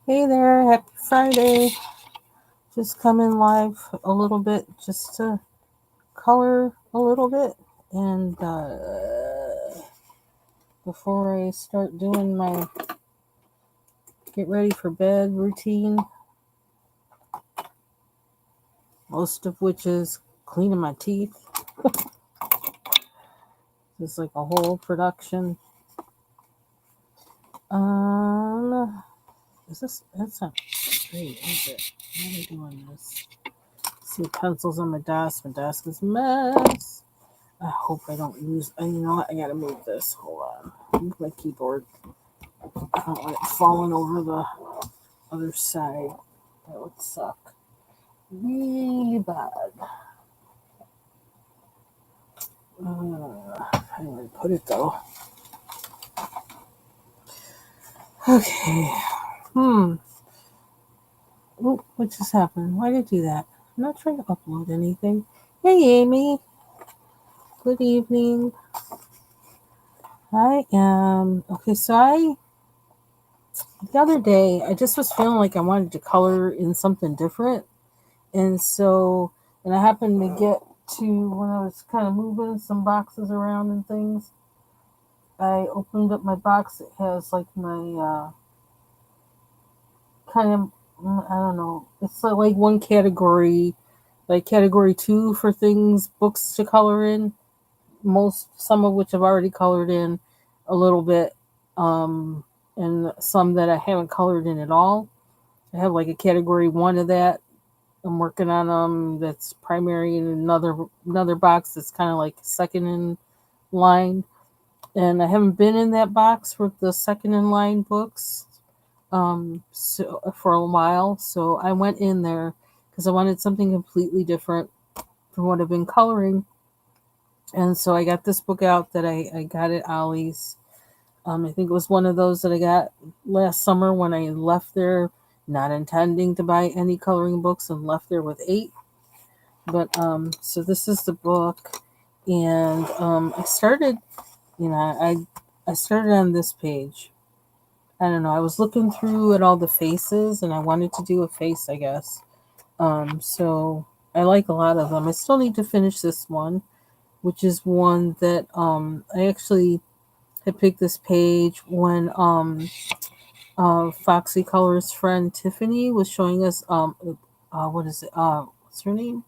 Hey there, happy Friday. Just coming live a little bit just to color a little bit. And before I start doing my get ready for bed routine, most of which is cleaning my teeth. It's like a whole production. Is this, that's not straight, is it? How am I doing this? See pencils on my desk. My desk is a mess. I hope I don't use. You know what? I gotta move this. Hold on. Move my keyboard. I don't want it falling over the other side. That would suck really bad. I don't want to put it though. Okay. Ooh, what just happened? Why did I do that? I'm not trying to upload anything. Hey, Amy. Good evening. I am. Okay, so the other day, I just was feeling like I wanted to color in something different. And so, and I happened to get to, when I was kind of moving some boxes around and things, I opened up my box. It has like my kind of, I don't know, it's like one category, like category two for things, books to color in, some of which I've already colored in a little bit, and some that I haven't colored in at all. I have like a category one of that. I'm working on that's primary in another box that's kind of like second in line, and I haven't been in that box with the second in line books so for a while. So I went in there because I wanted something completely different from what I've been coloring, and so I got this book out that I got at Ollie's. I think it was one of those that I got last summer when I left there, not intending to buy any coloring books, and left there with 8. But so this is the book, and I started, you know, I started on this page. I don't know. I was looking through at all the faces, and I wanted to do a face, I guess. So I like a lot of them. I still need to finish this one, which is one that I actually had picked this page when Foxy Colors friend Tiffany was showing us what is it? What's her name?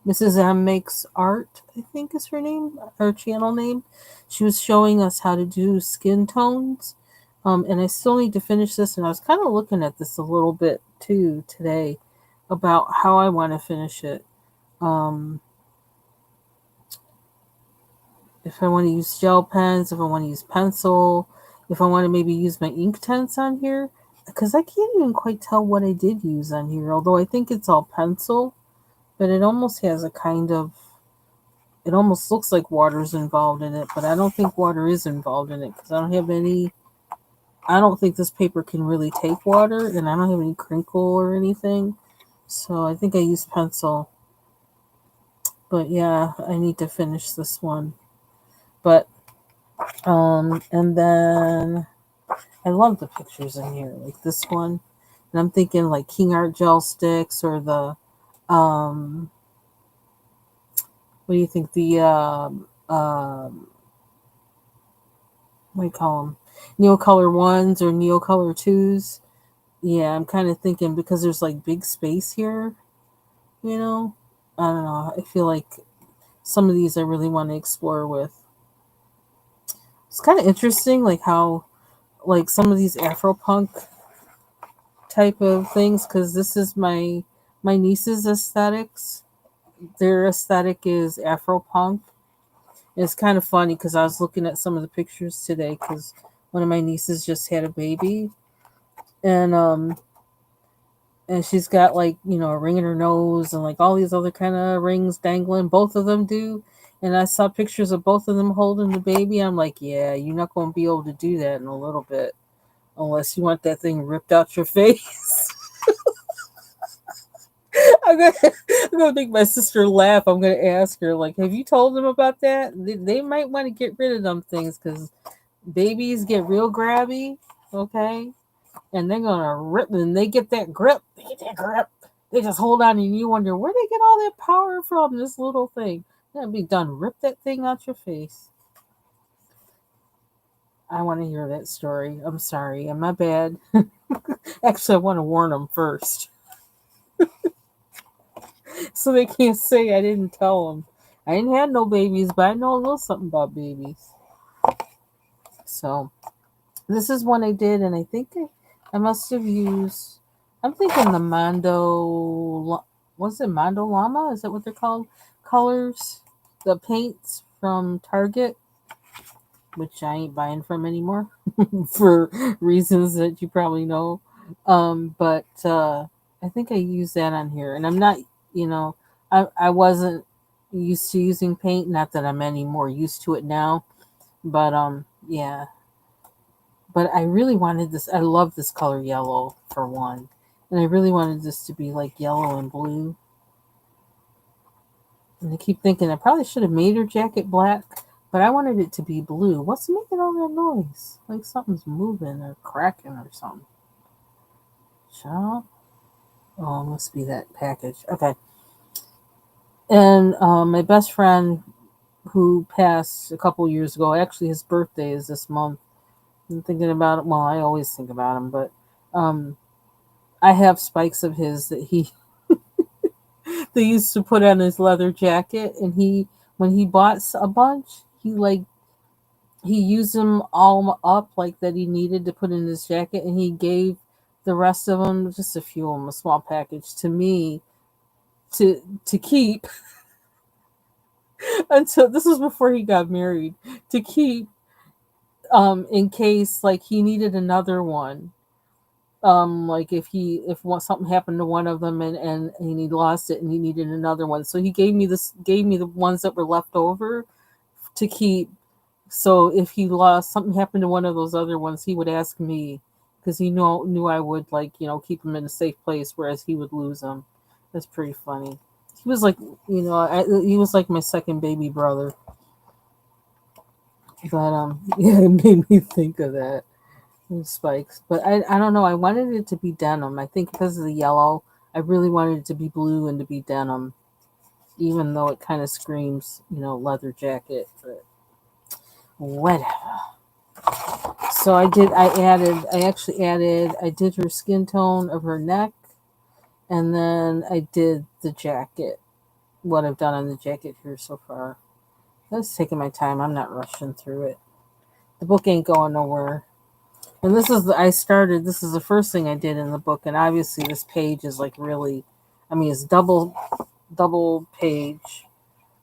Mrs. M Makes Art, I think is her name, her channel name. She was showing us how to do skin tones. And I still need to finish this, and I was kind of looking at this a little bit too today about how I want to finish it. Um, if I want to use gel pens, if I want to use pencil, if I want to maybe use my ink tints on here, because I can't even quite tell what I did use on here, although I think it's all pencil, but it almost has a kind of, it almost looks like water's involved in it, but I don't think water is involved in it because I don't have any. I don't think this paper can really take water, and I don't have any crinkle or anything. So I think I used pencil. But yeah, I need to finish this one. But and then I love the pictures in here, like this one. And I'm thinking like King Art gel sticks or the um what do you think, the what do you call them, Neocolor ones or Neocolor twos. Yeah, I'm kind of thinking because there's like big space here, you know. I don't know. I feel like some of these I really want to explore with. It's kind of interesting, like how like some of these Afro punk type of things, because this is my niece's aesthetics. Their aesthetic is Afro punk. It's kind of funny because I was looking at some of the pictures today because one of my nieces just had a baby, and she's got like, a ring in her nose and like all these other kind of rings dangling. Both of them do. And I saw pictures of both of them holding the baby. I'm like, yeah, you're not going to be able to do that in a little bit unless you want that thing ripped out your face. I'm gonna, I'm gonna make my sister laugh. I'm gonna ask her, like, have you told them about that? They might want to get rid of them things because babies get real grabby. Okay, and they're gonna rip, and they get that grip. They get that grip. They just hold on, and you wonder where they get all that power from. This little thing. That'll be done. Rip that thing out your face. I want to hear that story. I'm sorry. Am I bad? Actually, I want to warn them first, so they can't say I didn't tell them. I didn't have no babies, but I know a little something about babies. So this is one I did, and I think I must have used. I'm thinking the Was it Mondo Llama? Is that what they're called? Colors, the paints from Target, which I ain't buying from anymore for reasons that you probably know. But I think I used that on here, and I'm not. You know, I wasn't used to using paint. Not that I'm any more used to it now, but yeah. But I really wanted this. I love this color yellow for one, and I really wanted this to be like yellow and blue. And I keep thinking I probably should have made her jacket black, but I wanted it to be blue. What's making all that noise? Like something's moving or cracking or something. Shut up. Oh, it must be that package. Okay. And my best friend who passed a couple years ago, actually his birthday is this month. I'm thinking about it. Well, I always think about him, but um, I have spikes of his that he they used to put on his leather jacket, and he when he bought a bunch, he used them all up like that he needed to put in his jacket, and he gave the rest of them, just a few of them, a small package to me to keep until this was before he got married, to keep in case like he needed another one, like if something happened to one of them, and he lost it and he needed another one, so he gave me the ones that were left over to keep, so if he lost something happened to one of those other ones, he would ask me, because he knew I would, like, keep him in a safe place, whereas he would lose them. That's pretty funny. He was like, he was like my second baby brother. But yeah, it made me think of that. Spikes. But I don't know. I wanted it to be denim. I think because of the yellow, I really wanted it to be blue and to be denim, even though it kind of screams, leather jacket. But whatever. So I did her skin tone of her neck, and then I did the jacket. What I've done on the jacket here so far. That's taking my time. I'm not rushing through it. The book ain't going nowhere. And this is the first thing I did in the book, and obviously this page is like really, I mean, it's double page.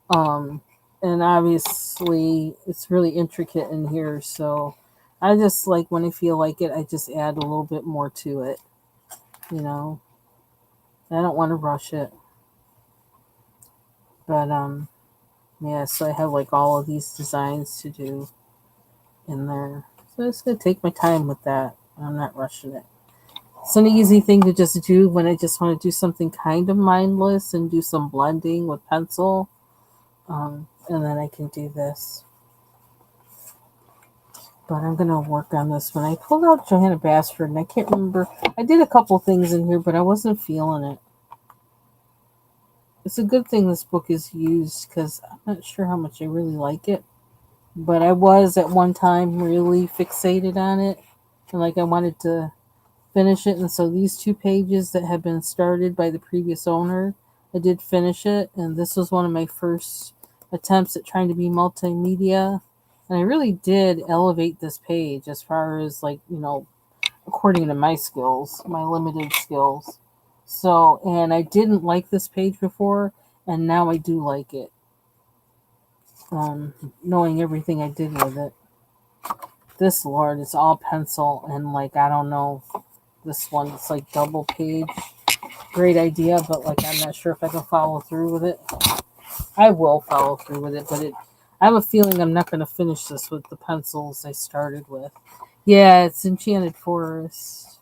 Um, and obviously it's really intricate in here, so I just like when I feel like it, I just add a little bit more to it, you know. I don't want to rush it. But yeah, so I have like all of these designs to do in there. So it's gonna take my time with that. I'm not rushing it. It's an easy thing to just do when I just want to do something kind of mindless and do some blending with pencil. And then I can do this. But I'm going to work on this one. I pulled out Johanna Basford, and I can't remember. I did a couple things in here, but I wasn't feeling it. It's a good thing this book is used, because I'm not sure how much I really like it. But I was at one time really fixated on it, and like I wanted to finish it. And so these 2 pages that had been started by the previous owner, I did finish it. And this was one of my first attempts at trying to be multimedia. And I really did elevate this page as far as, like, according to my skills, my limited skills. So, and I didn't like this page before, and now I do like it. Knowing everything I did with it. This, Lord, it's all pencil, and like, I don't know, this one, it's like double page. Great idea, but like, I'm not sure if I can follow through with it. I will follow through with it, but I have a feeling I'm not going to finish this with the pencils I started with. Yeah, it's Enchanted Forest.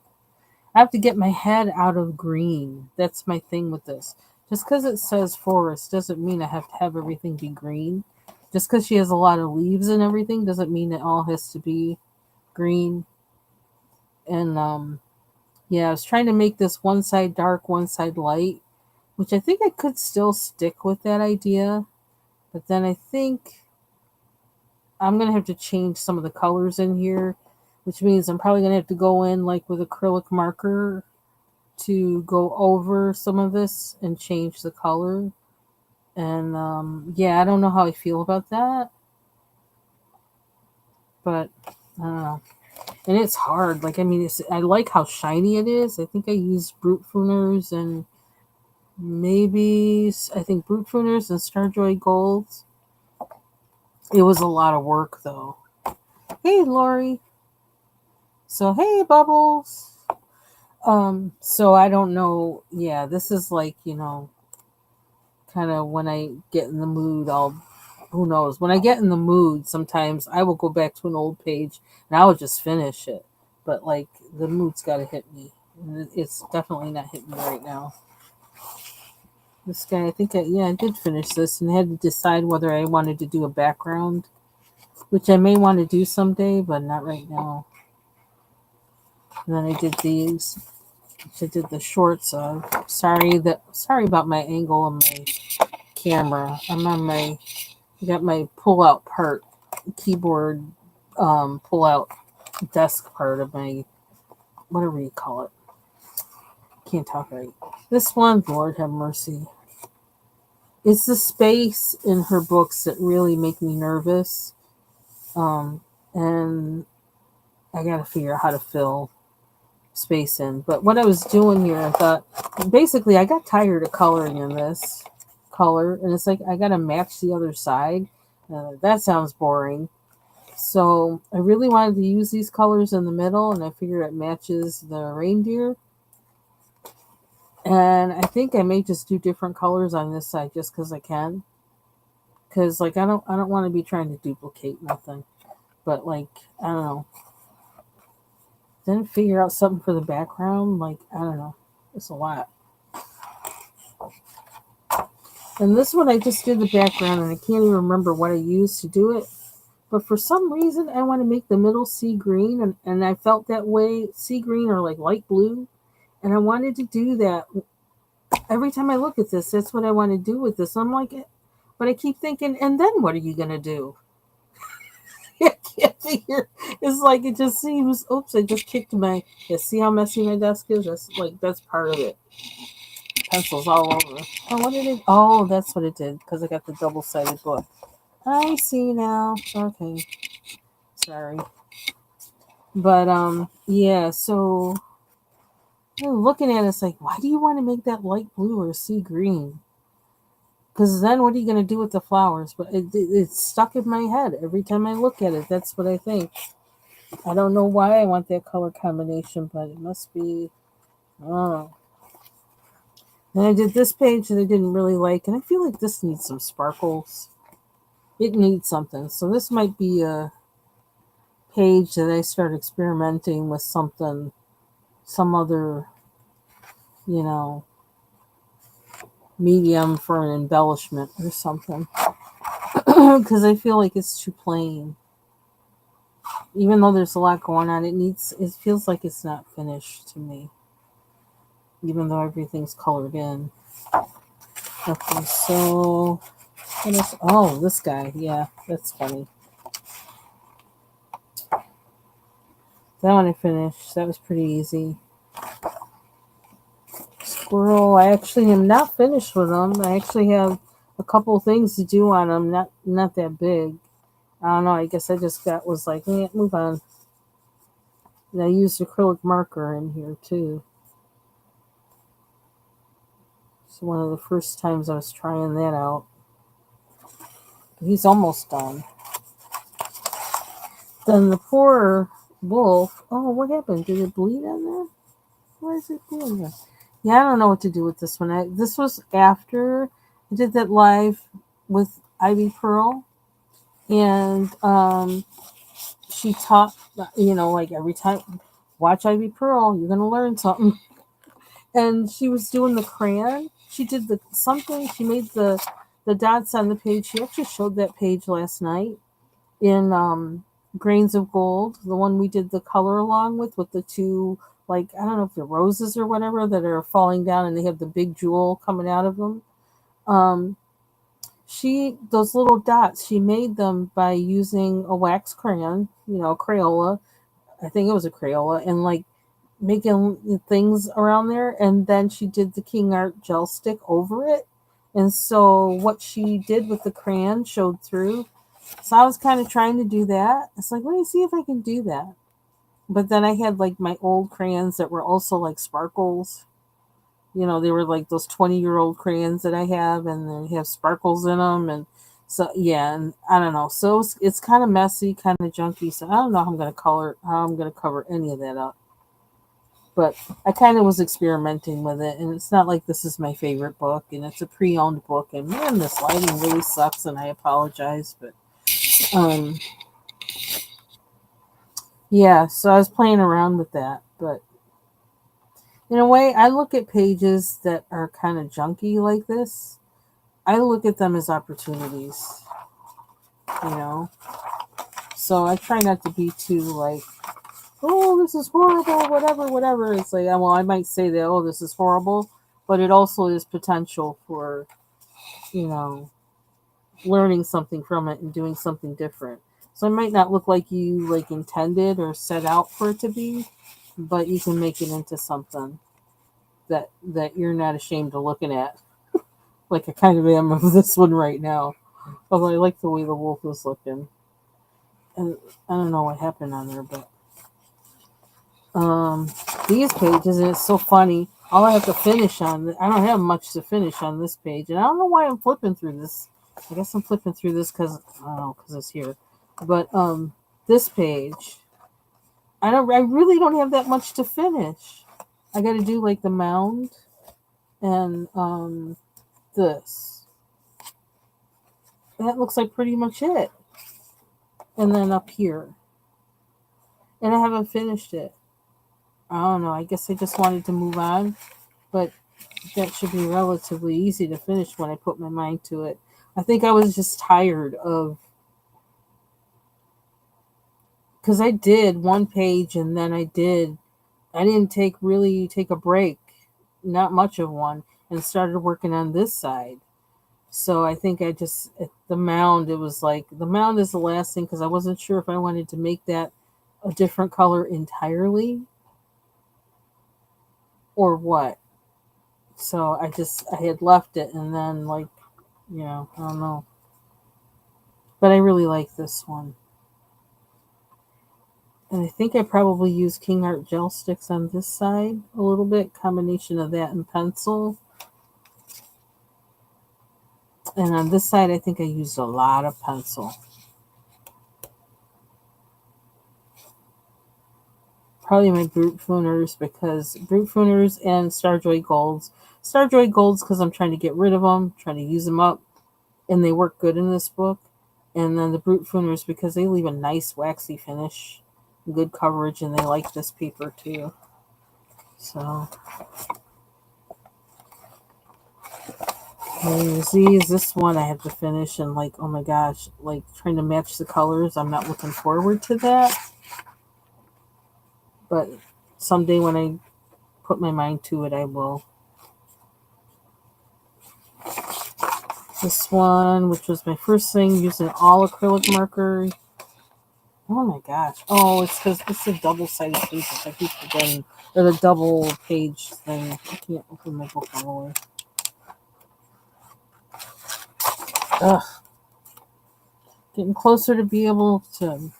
I have to get my head out of green. That's my thing with this. Just because it says forest doesn't mean I have to have everything be green. Just because she has a lot of leaves and everything doesn't mean it all has to be green. And yeah, I was trying to make this one side dark, one side light, which I think I could still stick with that idea. But then I think I'm going to have to change some of the colors in here, which means I'm probably going to have to go in like with acrylic marker to go over some of this and change the color. And yeah, I don't know how I feel about that, but I don't know. And it's hard. Like, I mean, I like how shiny it is. I think I used Brute Funers and maybe, I think Brute Funers and Starjoy Golds. It was a lot of work, though. Hey, Lori. So, hey, Bubbles. So I don't know. Yeah, this is like, kind of when I get in the mood, who knows? When I get in the mood, sometimes I will go back to an old page and I will just finish it. But like the mood's got to hit me. And it's definitely not hitting me right now. This guy, I think, I did finish this and had to decide whether I wanted to do a background, which I may want to do someday, but not right now. And then I did these. I did the shorts. Sorry about my angle on my camera. I got my pull out part, keyboard pull out desk part of my, whatever you call it. Can't talk right. This one, Lord have mercy. It's the space in her books that really make me nervous. And I got to figure out how to fill space in. But what I was doing here, I thought, basically, I got tired of coloring in this color. And it's like, I got to match the other side. That sounds boring. So I really wanted to use these colors in the middle, and I figure it matches the reindeer. And I think I may just do different colors on this side just because I can. Because like I don't want to be trying to duplicate nothing. But like I don't know. Then figure out something for the background. Like I don't know. It's a lot. And this one I just did the background, and I can't even remember what I used to do it. But for some reason, I want to make the middle sea green, and I felt that way, sea green or like light blue. And I wanted to do that. Every time I look at this, that's what I want to do with this. I'm like, but I keep thinking, and then what are you going to do? I can't figure. It's like it just seems, oops, I just kicked my, see how messy my desk is? That's part of it. Pencils all over. Oh, what did it? Oh, that's what it did, because I got the double-sided book. I see now. Okay. Sorry. But yeah, so looking at it, it's like, why do you want to make that light blue or sea green? Because then what are you going to do with the flowers? But it's stuck in my head every time I look at it. That's what I think. I don't know why I want that color combination, but it must be, I don't know. And I did this page that I didn't really like, and I feel like this needs some sparkles. It needs something. So this might be a page that I start experimenting with something, some other, medium for an embellishment or something. Because I feel like it's too plain. Even though there's a lot going on, it feels like it's not finished to me. Even though everything's colored in. Okay, so this guy, yeah, that's funny. That one I finished. That was pretty easy. Squirrel, I actually am not finished with them. I actually have a couple things to do on them, not that big. I don't know, I guess I just was like, move on. And I used acrylic marker in here too. It's one of the first times I was trying that out. He's almost done. Then the poor wolf. Oh, what happened? Did it bleed on there? Why is it bleeding there? Yeah, I don't know what to do with this one. This was after I did that live with Ivy Pearl. And she taught, like every time, watch Ivy Pearl, you're going to learn something. And she was doing the crayon. She did she made the dots on the page. She actually showed that page last night in Grains of Gold, the one we did the color along with the two, like, I don't know if they're roses or whatever that are falling down and they have the big jewel coming out of them. Um, those little dots, she made them by using a wax crayon, Crayola. I think it was a Crayola, and like making things around there. And then she did the King Art gel stick over it. And so what she did with the crayon showed through. So I was kind of trying to do that. It's like, let me see if I can do that. But then I had like my old crayons that were also like sparkles. They were like those 20-year-old crayons that I have, and they have sparkles in them. And so, yeah, and I don't know. So it's kind of messy, kind of junky. So I don't know how I'm going to cover any of that up. But I kind of was experimenting with it, and it's not like this is my favorite book, and it's a pre-owned book. And man, this lighting really sucks, and I apologize. But um, yeah, so I was playing around with that. But in a way, I look at pages that are kind of junky like this. I look at them as opportunities, you know. So I try not to be too like, oh, this is horrible, whatever, whatever. It's like, well, I might say that, oh, this is horrible, but it also is potential for, you know, learning something from it and doing something different. So it might not look like you like intended or set out for it to be, but you can make it into something that you're not ashamed of looking at. Like I kind of am of this one right now. Although I like the way the wolf was looking. And I don't know what happened on there, but um these pages, and it's so funny. All I have to finish on, I don't have much to finish on this page, and I don't know why I'm flipping through this. I guess I'm flipping through this because I don't know, because it's here. But this page, I really don't have that much to finish. I got to do like the mound and this. That looks like pretty much it. And then up here, and I haven't finished it. I don't know. I guess I just wanted to move on, but that should be relatively easy to finish when I put my mind to it. I think I was just tired of, because I did one page and then I didn't take a break, not much of one, and started working on this side. So I think I just, at the mound, it was like, the mound is the last thing because I wasn't sure if I wanted to make that a different color entirely or what. So I had left it, and then like, I don't know. But I really like this one. And I think I probably use King Art gel sticks on this side a little bit, combination of that and pencil. And on this side, I think I used a lot of pencil. Probably my Brute Fooners, because Brute Fooners and Starjoy Golds. Starjoy Golds because I'm trying to get rid of them, trying to use them up, and they work good in this book. And then the Brute Fooners because they leave a nice waxy finish, good coverage, and they like this paper too. So these, this one I have to finish, and like, oh my gosh, like trying to match the colors. I'm not looking forward to that, but someday when I put my mind to it, I will. This one, which was my first thing, using all acrylic marker. Oh my gosh! Oh, it's because it's a double-sided page. I keep forgetting, or the double page thing. I can't open my book all the way. Ugh. Getting closer to be able to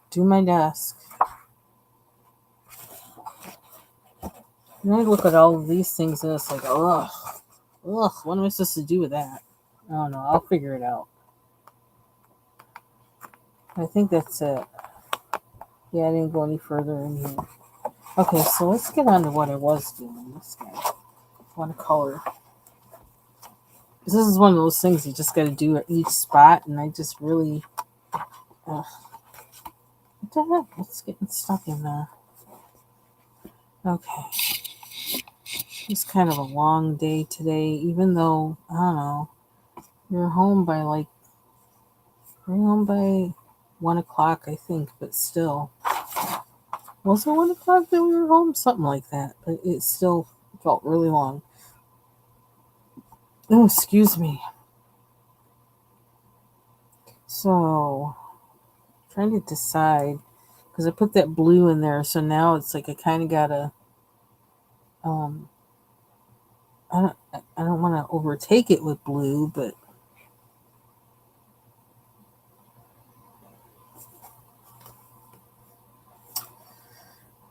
do my desk. And I look at all of these things and it's like, ugh. Ugh, what am I supposed to do with that? I don't know. I'll figure it out. I think that's it. Yeah, I didn't go any further in here. Okay, so let's get on to what I was doing. This guy. I want to color. This is one of those things you just got to do at each spot, and I just really. What the heck? What's getting stuck in there? Okay. It's kind of a long day today, even though, I don't know, we're home by 1 o'clock, I think, but still. Was it 1 o'clock that we were home? Something like that. But it still felt really long. Oh, excuse me. So, trying to decide because I put that blue in there, so now it's like I kind of gotta. Um, I don't want to overtake it with blue, but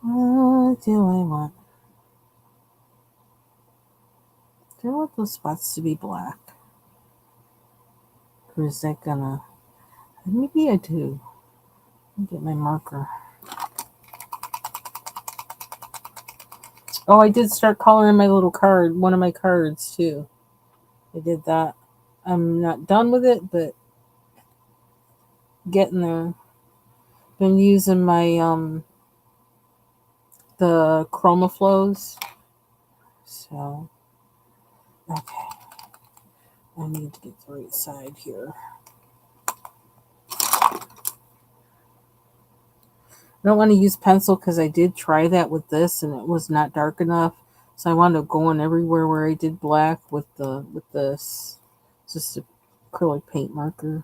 what do I want? Do I want those spots to be black, or is that gonna? Maybe I do. Let me get my marker. Oh, I did start coloring my little card, one of my cards too. I did that. I'm not done with it, but getting there. Been using my the Chroma Flows. So okay. I need to get the right side here. I don't want to use pencil because I did try that with this and it was not dark enough. So I wound up going everywhere where I did black with this. It's just a acrylic paint marker.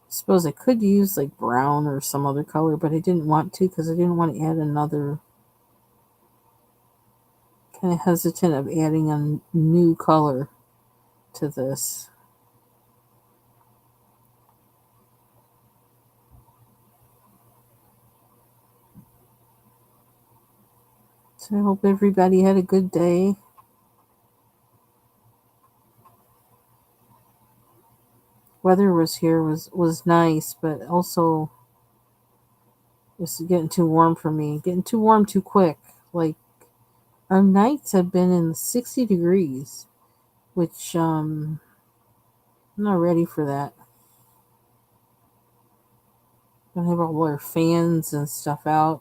Suppose I could use like brown or some other color, but I didn't want to because I didn't want to add another. Kind of hesitant of adding a new color to this. So I hope everybody had a good day. Weather was nice, but also it's getting too warm for me. Getting too warm too quick. Like our nights have been in 60 degrees, which I'm not ready for that. Don't have all our fans and stuff out.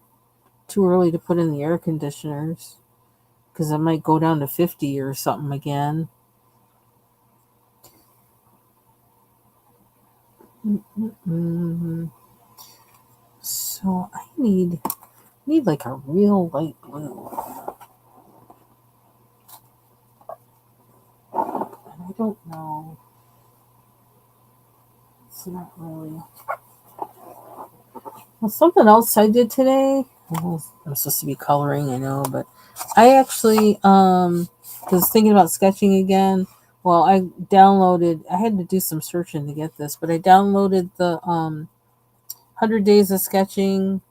Too early to put in the air conditioners because it might go down to 50 or something again. Mm-mm. So I need like a real light blue. And I don't know. It's not really. Well, something else I did today. Well, I'm supposed to be coloring, I know, but I actually was thinking about sketching again. Well, I downloaded. I had to do some searching to get this, but I downloaded the 100 Days of Sketching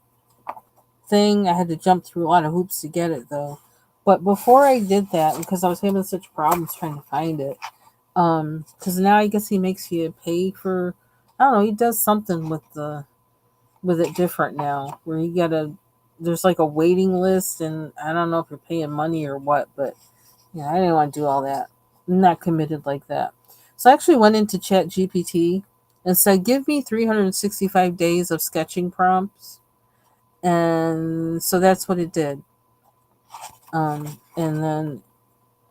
thing. I had to jump through a lot of hoops to get it though. But before I did that, because I was having such problems trying to find it, because now I guess he makes you pay for. I don't know. He does something with it different now, where you gotta. There's like a waiting list, and I don't know if you're paying money or what, but yeah, I didn't want to do all that. I'm not committed like that. So I actually went into Chat GPT and said, "Give me 365 days of sketching prompts," and so that's what it did. And then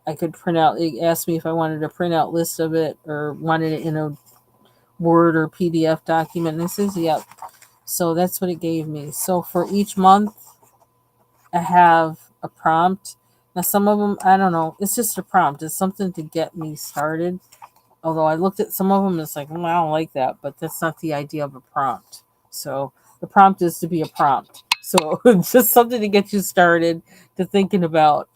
I could print out. It asked me if I wanted a printout list of it or wanted it in a Word or PDF document. And it says, "Yep." So that's what it gave me. So for each month, I have a prompt. Now some of them, I don't know. It's just a prompt. It's something to get me started. Although I looked at some of them, it's like, I don't like that. But that's not the idea of a prompt. So the prompt is to be a prompt. So it's just something to get you started to thinking about.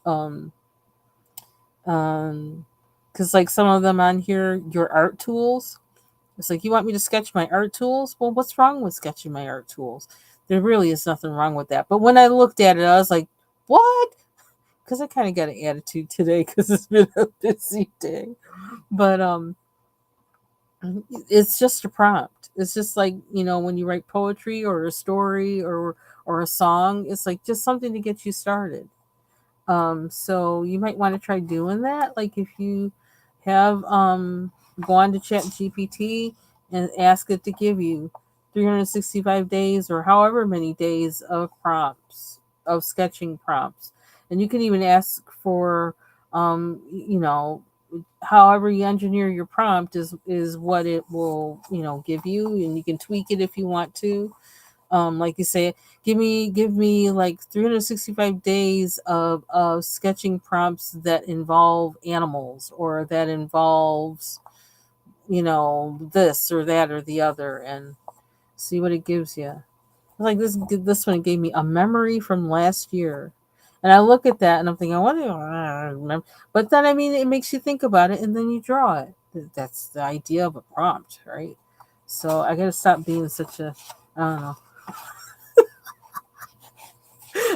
Because like some of them on here, your art tools. It's like, you want me to sketch my art tools? Well, what's wrong with sketching my art tools? There really is nothing wrong with that. But when I looked at it, I was like, what? Because I kind of got an attitude today because it's been a busy day. But it's just a prompt. It's just like, when you write poetry or a story or a song, it's like just something to get you started. So you might want to try doing that. Like if you have go on to Chat GPT and ask it to give you 365 days or however many days of prompts, of sketching prompts. And you can even ask for, you know, however you engineer your prompt is what it will, you know, give you, and you can tweak it if you want to. Like you say, give me like 365 days of sketching prompts that involve animals, or that involves, you know, this or that or the other, and see what it gives you. Like this one gave me a memory from last year. And I look at that and I'm thinking, what do I remember? But then, I mean, it makes you think about it, and then you draw it. That's the idea of a prompt, right? So I gotta stop being such a, I don't know.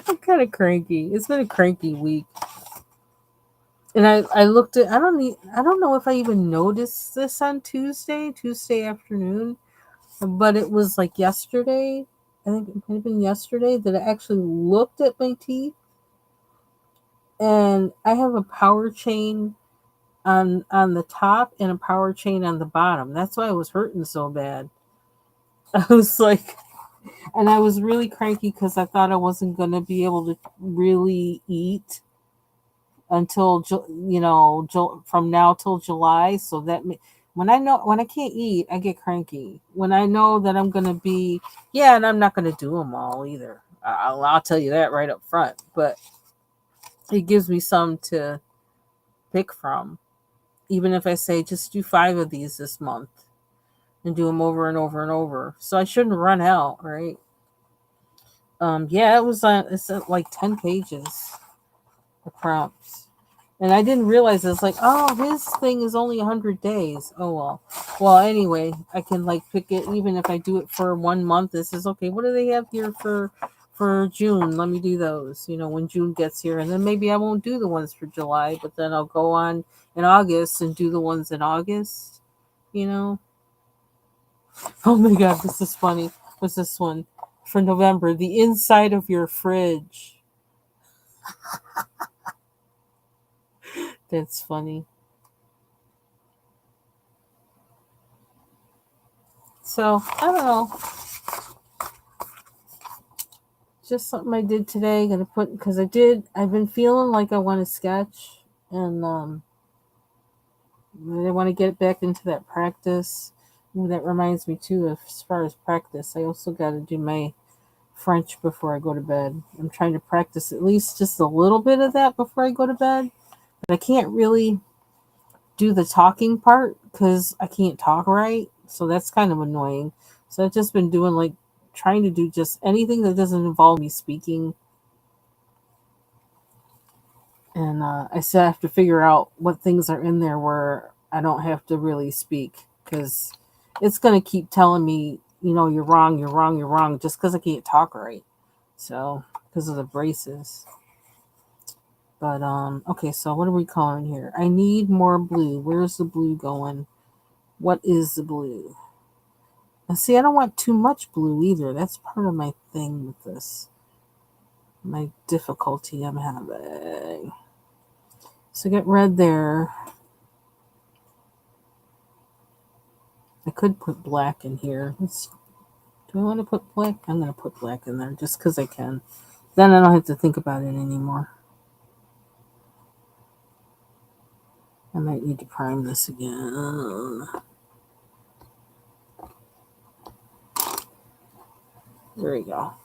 I'm kind of cranky. It's been a cranky week. And I looked at, I don't know if I even noticed this on Tuesday afternoon, but it was like yesterday. I think it might have been yesterday that I actually looked at my teeth, and I have a power chain on the top and a power chain on the bottom. That's why I was hurting so bad. I was like, and I was really cranky because I thought I wasn't gonna be able to really eat until from now till July. So when I can't eat, I get cranky. When I know that I'm gonna be, yeah, and I'm not gonna do them all either. I'll tell you that right up front. But it gives me some to pick from. Even if I say just do 5 of these this month and do them over and over and over, so I shouldn't run out, right? Yeah, it was it's like 10 pages of prompts. And I didn't realize it's like, oh, his thing is only 100 days. Oh well. Well, anyway, I can like pick it even if I do it for 1 month. This is okay. What do they have here for June? Let me do those. You know, when June gets here, and then maybe I won't do the ones for July, but then I'll go on in August and do the ones in August. You know. Oh my God, this is funny. What's this one for November? The inside of your fridge. That's funny. So I don't know. Just something I did today. Gonna put because I've been feeling like I want to sketch, and I want to get back into that practice. Ooh, that reminds me too. As far as practice, I also got to do my French before I go to bed. I'm trying to practice at least just a little bit of that before I go to bed. But I can't really do the talking part because I can't talk right. So that's kind of annoying. So I've just been doing like trying to do just anything that doesn't involve me speaking. And I still have to figure out what things are in there where I don't have to really speak, because it's going to keep telling me, you know, you're wrong, you're wrong, you're wrong, just because I can't talk right. So, because of the braces. But, okay, so what are we calling here? I need more blue. Where's the blue going? What is the blue? And see, I don't want too much blue either. That's part of my thing with this. My difficulty I'm having. So get red there. I could put black in here. Do I want to put black? I'm going to put black in there just because I can. Then I don't have to think about it anymore. I might need to prime this again. There we go.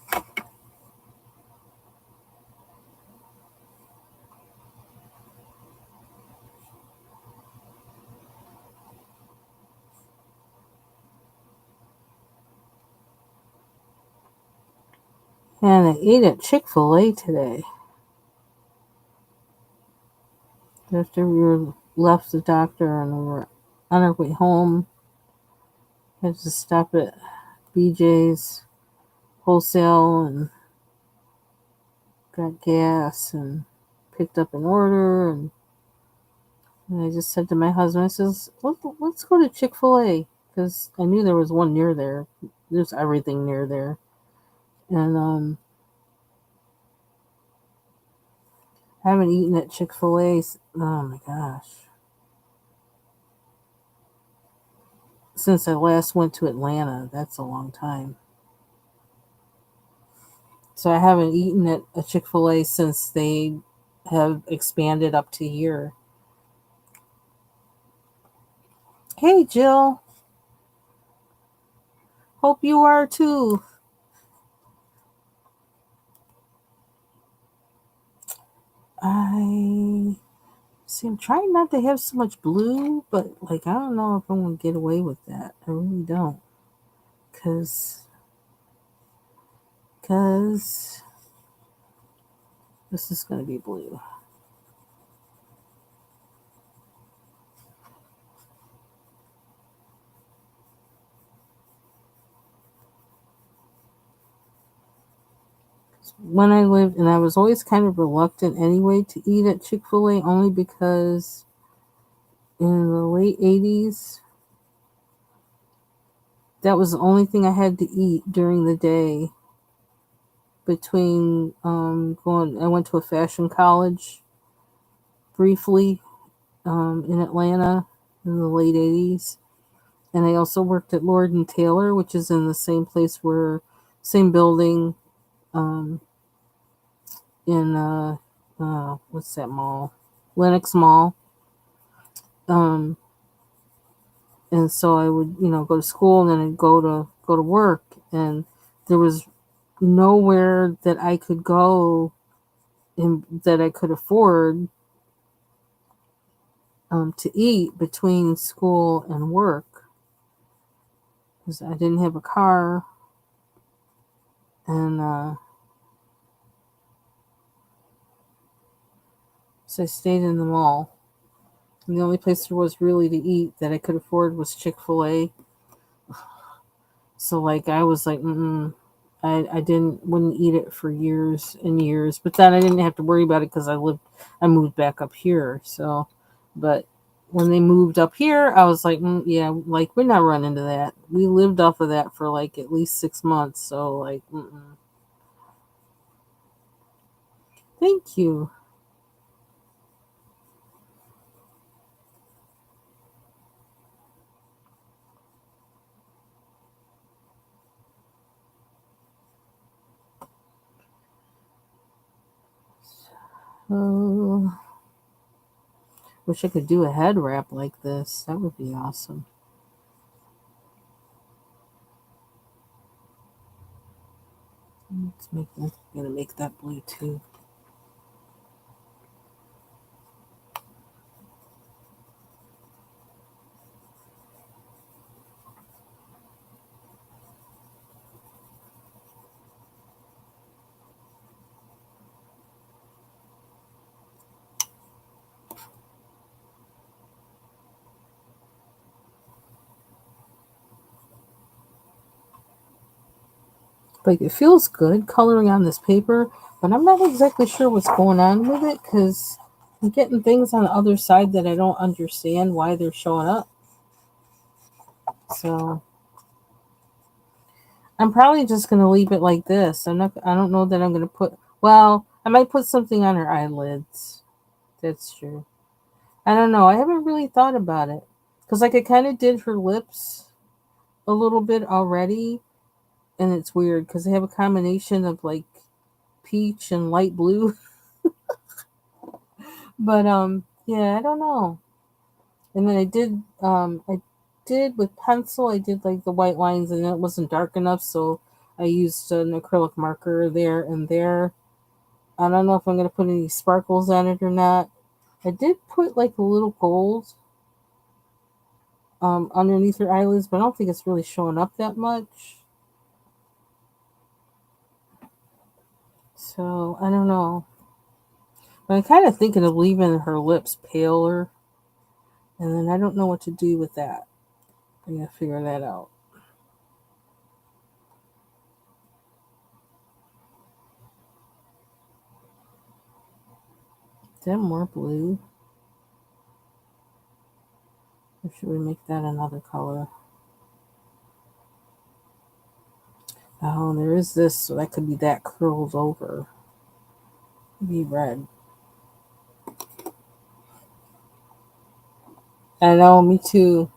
And I ate at Chick-fil-A today. After we left the doctor and we were on our way home, I had to stop at BJ's Wholesale and got gas and picked up an order. And I just said to my husband, I says, let's go to Chick-fil-A, because I knew there was one near there. There's everything near there. And I haven't eaten at Chick-fil-A. Oh my gosh. Since I last went to Atlanta, that's a long time. So I haven't eaten at a Chick-fil-A since they have expanded up to here. Hey, Jill. Hope you are too. I see. I'm trying not to have so much blue, but like I don't know if I'm gonna get away with that. I really don't, cause this is gonna be blue. When I lived, and I was always kind of reluctant anyway to eat at Chick-fil-A, only because in the late 80s, that was the only thing I had to eat during the day between I went to a fashion college briefly in Atlanta in the late 80s. And I also worked at Lord and Taylor, which is in the same place same building um, in, what's that mall? Lenox Mall. Um, and so I would, go to school and then I'd go to work. And there was nowhere that I could go and that I could afford to eat between school and work because I didn't have a car, and so I stayed in the mall. And the only place there was really to eat that I could afford was Chick-fil-A. So like I was like, I wouldn't eat it for years and years. But then I didn't have to worry about it because I moved back up here. So, but when they moved up here, I was like, yeah, like we're not running to that. We lived off of that for like at least 6 months. So like, thank you. Oh, wish I could do a head wrap like this. That would be awesome. Let's make that. I'm gonna make that blue too. Like it feels good coloring on this paper, but I'm not exactly sure what's going on with it because I'm getting things on the other side that I don't understand why they're showing up. So I'm probably just gonna leave it like this. I don't know that I'm gonna put. Well, I might put something on her eyelids. That's true. I don't know. I haven't really thought about it because like I kind of did her lips a little bit already, and it's weird because they have a combination of like peach and light blue. But yeah, I don't know. And then I did with pencil, I did like the white lines and it wasn't dark enough, so I used an acrylic marker there and there. I don't know if I'm gonna put any sparkles on it or not. I did put like a little gold underneath her eyelids, but I don't think it's really showing up that much. So I don't know. But I'm kind of thinking of leaving her lips paler, and then I don't know what to do with that. I gotta figure that out. Is that more blue? Or should we make that another color? Oh, there is this, so that could be that curled over. Be red. I know, me too.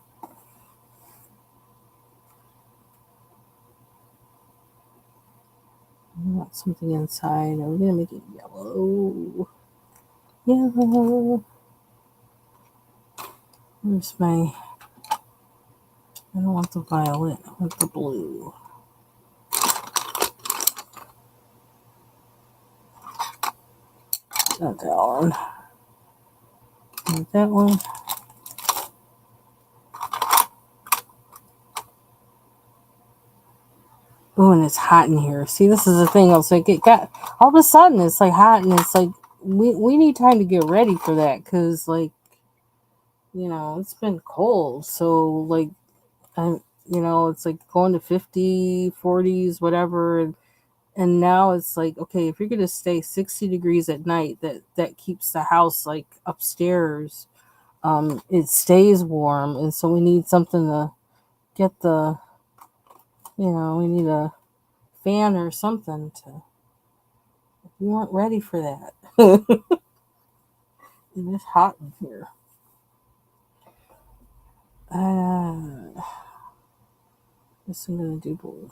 I want something inside. Are we gonna make it yellow? yellow. Where's my... I don't want the violet. I want the blue. Not that one. Not that one. Oh, and it's hot in here. See, this is the thing. I was like, it got... All of a sudden, it's like hot, and it's like... We need time to get ready for that, because, like, you know, it's been cold. So, like, it's like going to 50, 40s, whatever. And now it's like, okay, if you're going to stay 60 degrees at night, that keeps the house, like, upstairs. It stays warm. And so we need something to get the, we need a fan or something to... We weren't ready for that. And it's hot in here. Guess I'm gonna do both.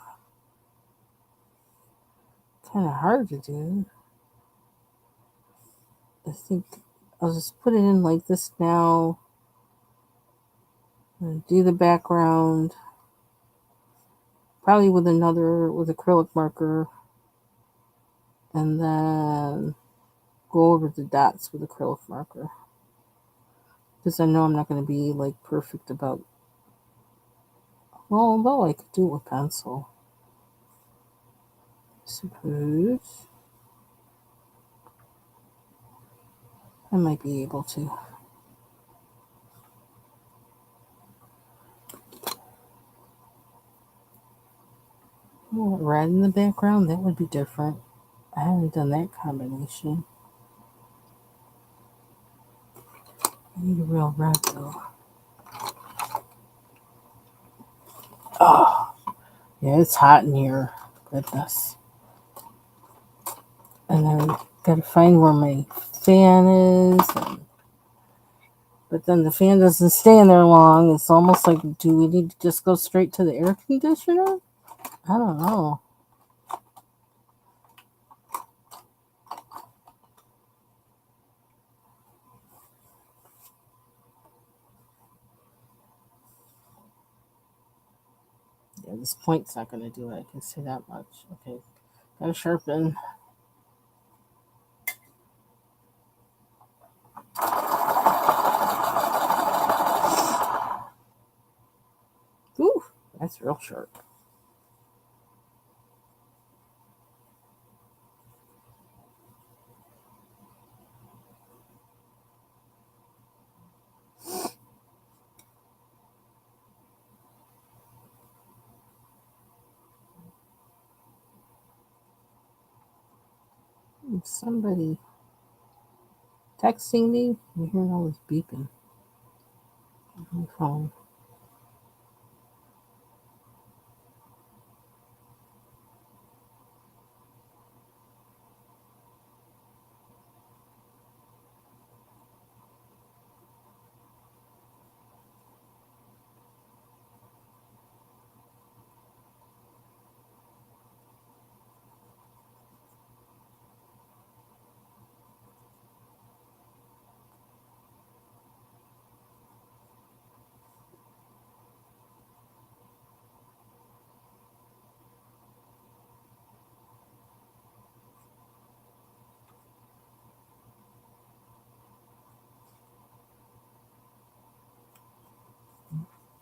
Kind of hard to do. I think I'll just put it in like this now. And do the background. Probably with acrylic marker. And then go over the dots with acrylic marker. Because I know I'm not going to be like perfect about... Well, although I could do it with pencil. Suppose I might be able to. Red in the background, that would be different. I haven't done that combination. I need a real red though. Oh, yeah, it's hot in here. Goodness. And then gotta find where my fan is. But then the fan doesn't stay in there long. It's almost like, do we need to just go straight to the air conditioner? I don't know. Yeah, this point's not going to do it. I can say that much. Okay, gotta sharpen. Ooh, that's real sharp. Somebody texting me. I'm hearing all this beeping on my phone.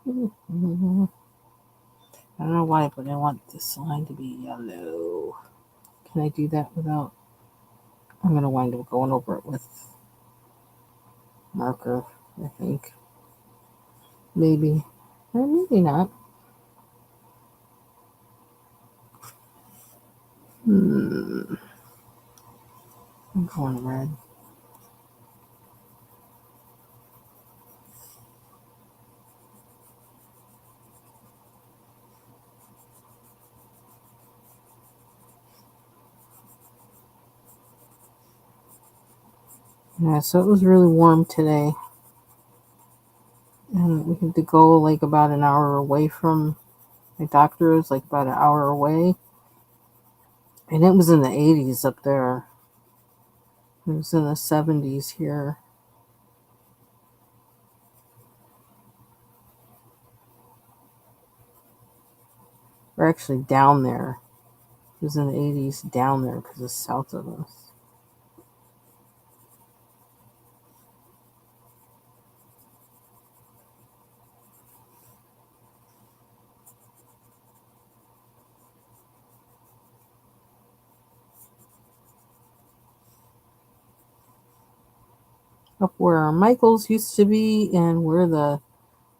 I don't know why, but I want this line to be yellow. Can I do that without... I'm going to wind up going over it with marker, I think. Maybe. Or maybe not. I'm going red. Yeah, so it was really warm today. And we had to go like about an hour away from my doctor's, like about an hour away. And it was in the 80s up there. It was in the 70s here. We're actually down there. It was in the 80s down there because it's south of us. Up where Michael's used to be and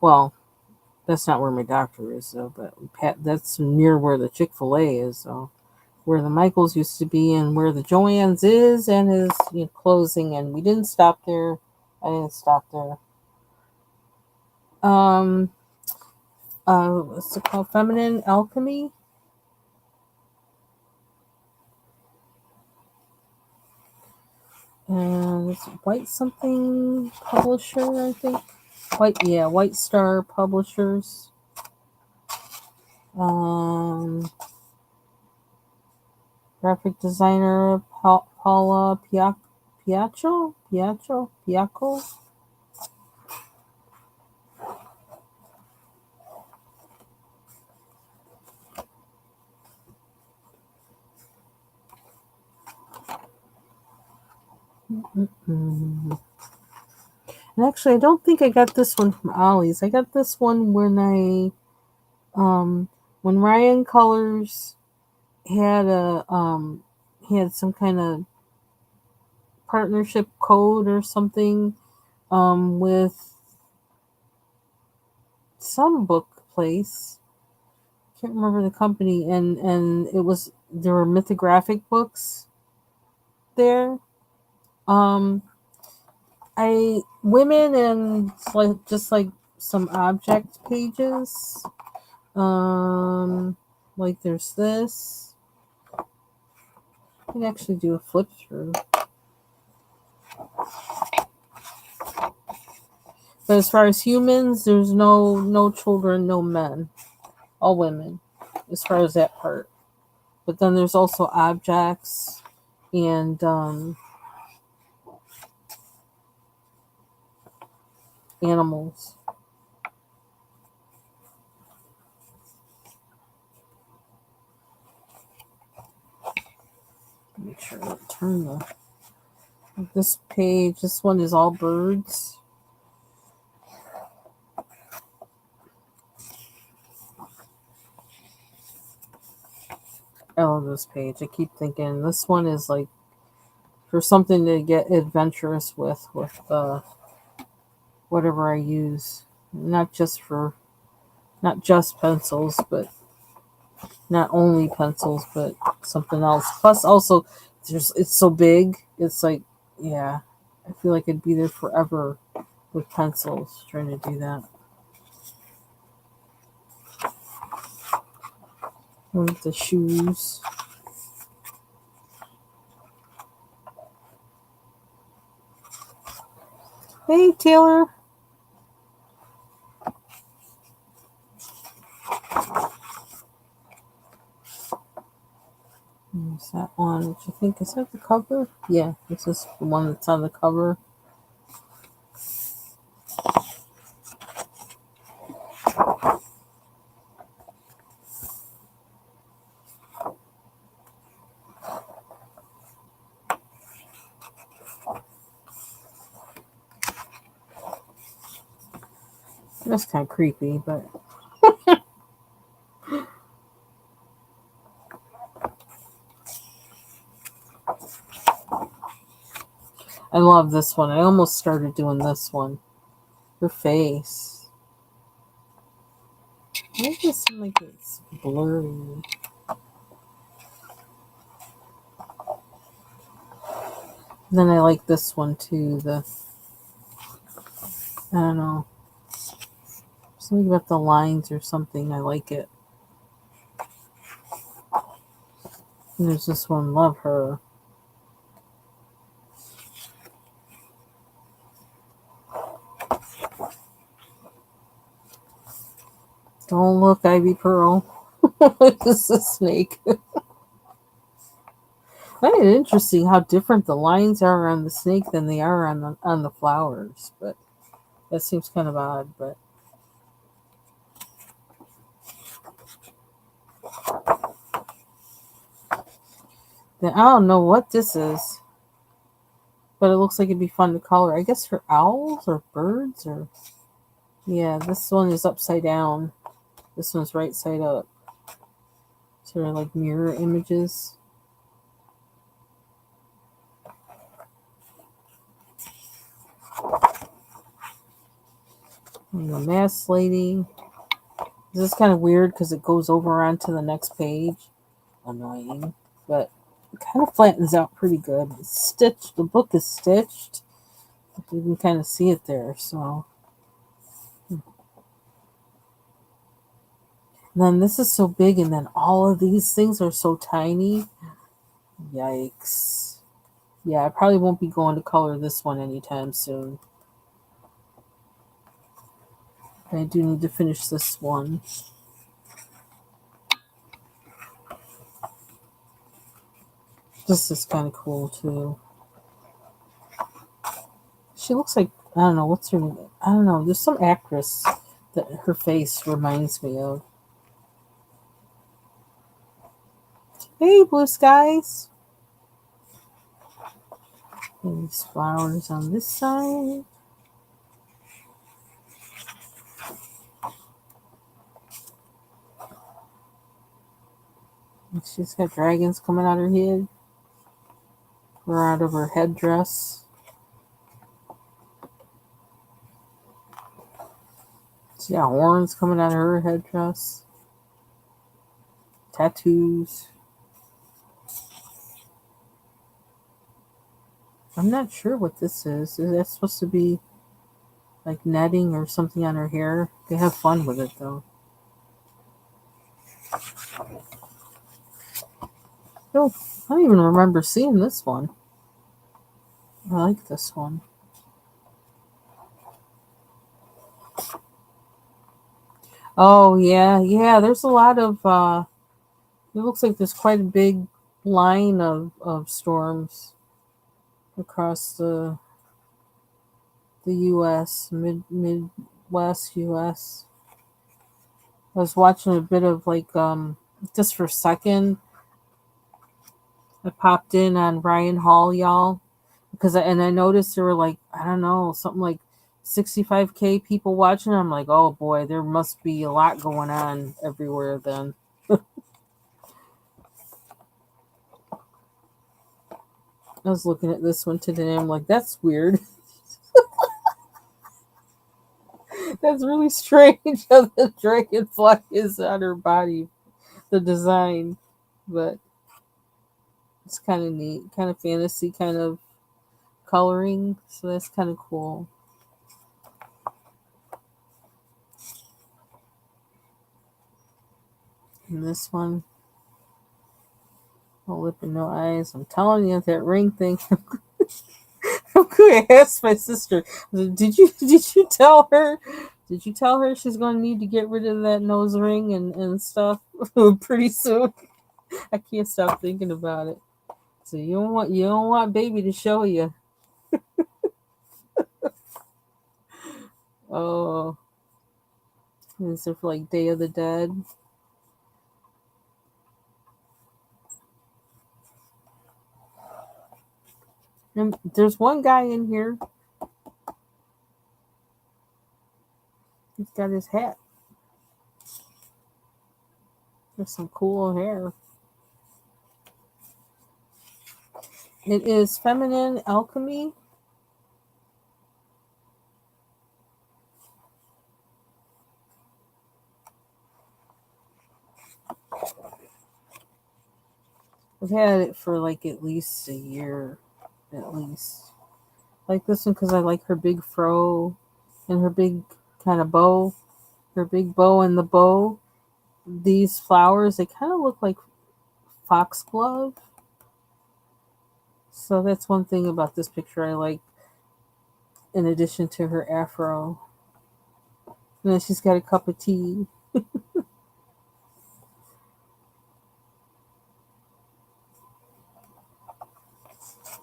well, that's not where my doctor is though, but that's near where the Chick-fil-A is though. Where the Michaels used to be and where the Joann's is and is closing, and we didn't stop there. I didn't stop there. What's it called? Feminine Alchemy. And it's White something publisher, I think. White Star Publishers. Graphic designer Paula Piacco. And actually, I don't think I got this one from Ollie's. I got this one when Ryan Colors had had some kind of partnership code or something with some book place. Can't remember the company, and there were mythographic books there. Women and just like some object pages. Like there's this. I can actually do a flip through. But as far as humans, there's no children, no men, all women, as far as that part. But then there's also objects and animals. Make sure I turn this page. This one is all birds. I love this page. I keep thinking this one is like for something to get adventurous with whatever I use. Not just pencils, but not only pencils, but something else. Plus, also, it's so big. It's like, yeah, I feel like I'd be there forever with pencils trying to do that. With the shoes. Hey, Taylor. There's that one, which I think is that the cover? Yeah, this is the one that's on the cover. That's kind of creepy, but I love this one. I almost started doing this one. Her face. Why does it seem like it's blurry? Then I like this one too. I don't know. Something about the lines or something. I like it. And there's this one, Love Her. Don't look, Ivy Pearl. This is a snake. Kind of interesting how different the lines are on the snake than they are on the flowers, but that seems kind of odd. But then I don't know what this is, but it looks like it'd be fun to color. I guess for owls or birds or yeah, this one is upside down. This one's right side up. Sort of like mirror images. And the masked lady. This is kind of weird because it goes over onto the next page. Annoying, but it kind of flattens out pretty good. It's stitched. The book is stitched. You can kind of see it there. So and then this is so big, and then all of these things are so tiny. Yikes! Yeah, I probably won't be going to color this one anytime soon. I do need to finish this one. This is kind of cool too. She looks like I don't know what's her name. I don't know. There's some actress that her face reminds me of. Hey, blue skies. And these flowers on this side. And she's got dragons coming out her head or out of her headdress. She's got horns coming out of her headdress. Tattoos. I'm not sure what this is. Is that supposed to be like netting or something on her hair? They have fun with it though. Oh, I don't even remember seeing this one. I like this one. Oh yeah, yeah. There's a lot of. It looks like there's quite a big line of storms across the U.S. Midwest U.S. I was watching a bit of like just for a second. I popped in on Ryan Hall, y'all, because I noticed there were like I don't know something like 65K people watching. I'm like, oh boy, there must be a lot going on everywhere. Then I was looking at this one today. I'm like, that's weird. That's really strange how the dragonfly is on her body, the design, but it's kind of neat, kind of fantasy, kind of coloring. So that's kind of cool. And this one, no lip and no eyes. I'm telling you, that ring thing. I'm going to ask my sister. Did you tell her? Did you tell her she's going to need to get rid of that nose ring and stuff pretty soon? I can't stop thinking about it. So you don't want baby to show you. Oh, is it for like Day of the Dead? And there's one guy in here. He's got his hat. There's some cool hair. It is Feminine Alchemy. I've had it for like at least a year, at least. Like this one because I like her big fro and her big kind of bow, her big bow and the bow. These flowers, they kind of look like foxglove. So that's one thing about this picture I like, in addition to her afro. And then she's got a cup of tea.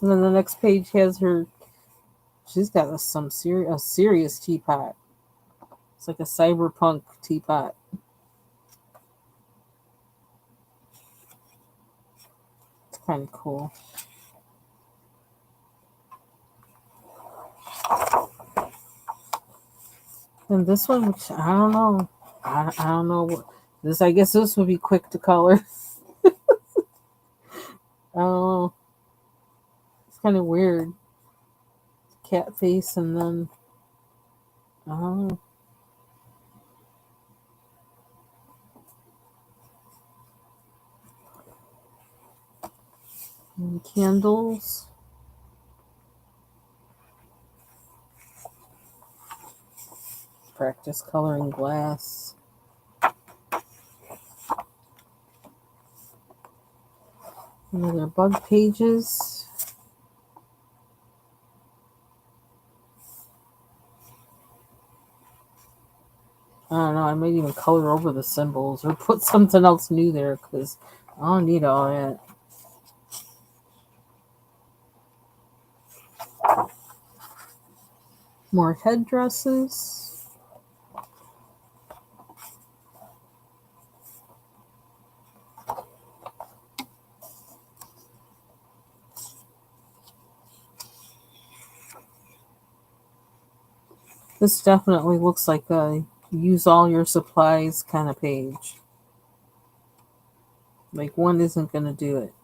And then the next page has her. She's got a serious teapot. It's like a cyberpunk teapot. It's kind of cool. And this one, which I don't know, I don't know what this. I guess this would be quick to color. I don't know. It's kind of weird. Cat face, and then I don't know. And candles. Practice coloring glass. Another bug pages. I don't know. I might even color over the symbols or put something else new there because I don't need all that. More headdresses. This definitely looks like a use all your supplies kind of page. Like one isn't going to do it.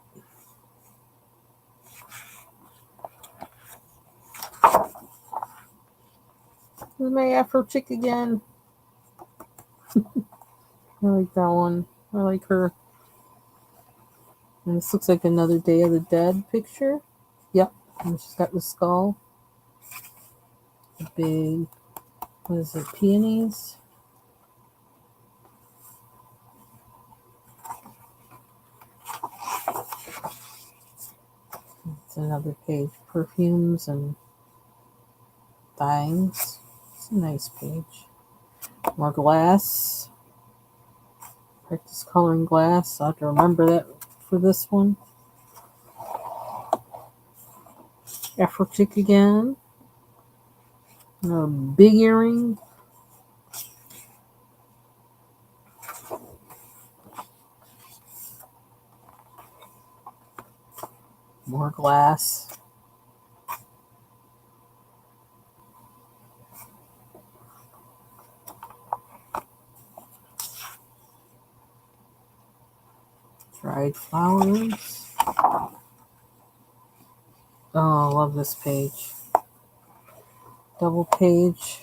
Here's my Afro chick again. I like that one. I like her. And this looks like another Day of the Dead picture. Yep. And she's got the skull. The big, what is it, peonies? It's another page. Perfumes and things. It's a nice page. More glass. Practice coloring glass. I have to remember that for this one. Afro chick again. A big earring. More glass. Dried flowers. Oh, I love this page. Double page.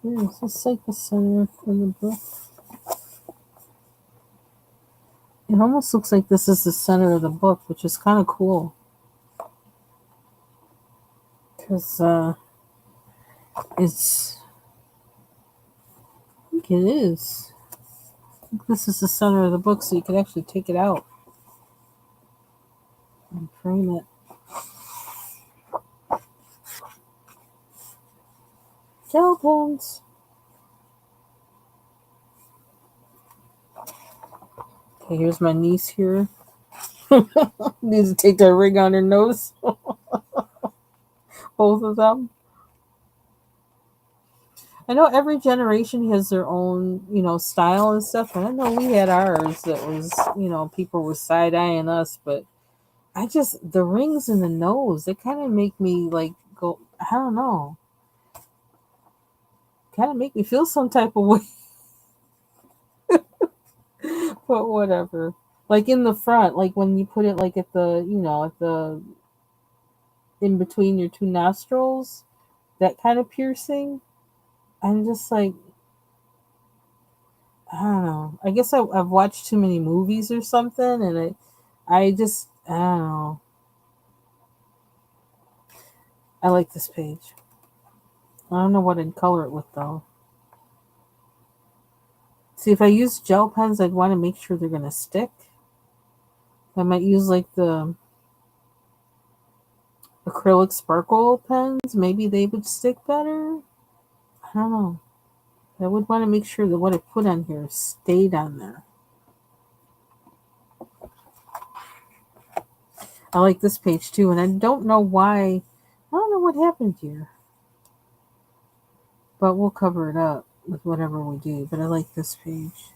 Yeah, is this like the center of the book? It almost looks like this is the center of the book, which is kind of cool. Because it's, I think it is. I think this is the center of the book, so you can actually take it out and frame it. Gel pens. Okay, here's my niece here. Needs to take that ring on her nose. Both of them. I know every generation has their own, style and stuff. And I know we had ours that was, people were side eyeing us, but the rings in the nose, they kind of make me like go, I don't know, kind of make me feel some type of way, but whatever. Like in the front, like when you put it like at the, in between your two nostrils, that kind of piercing. I'm just like, I don't know. I guess I've watched too many movies or something, and I don't know. I like this page. I don't know what I'd color it with though. See, if I use gel pens, I'd want to make sure they're gonna stick. I might use like the acrylic sparkle pens. Maybe they would stick better. I don't know. I would want to make sure that what I put on here stayed on there. I like this page too, and I don't know why. I don't know what happened here. But we'll cover it up with whatever we do. But I like this page.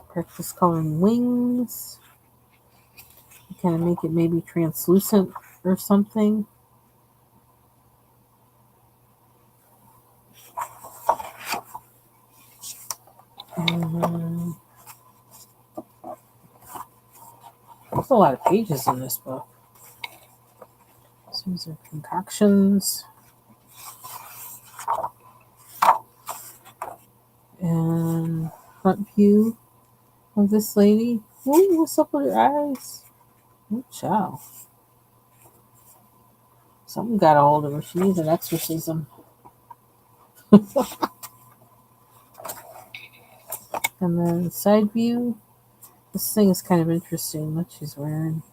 Practice coloring wings. Kind of make it maybe translucent or something. There's a lot of pages in this book. So these are concoctions. And front view of this lady. Ooh, what's up with her eyes? Oh, child. Something got a hold of her. She needs an exorcism. And then side view. This thing is kind of interesting, what she's wearing.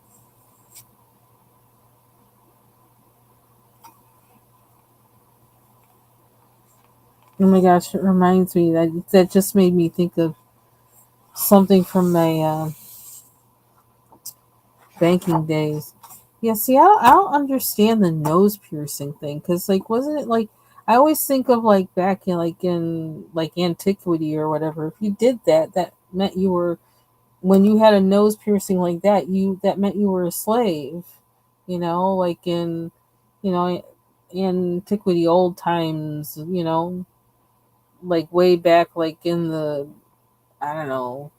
Oh my gosh, it reminds me that just made me think of something from my banking days. Yeah, see, I don't understand the nose piercing thing because, like, wasn't it like I always think of like back in antiquity or whatever. If you did that, that meant you were when you had a nose piercing like that, that meant you were a slave. Like in you know antiquity, old times. Like way back, like in the I don't know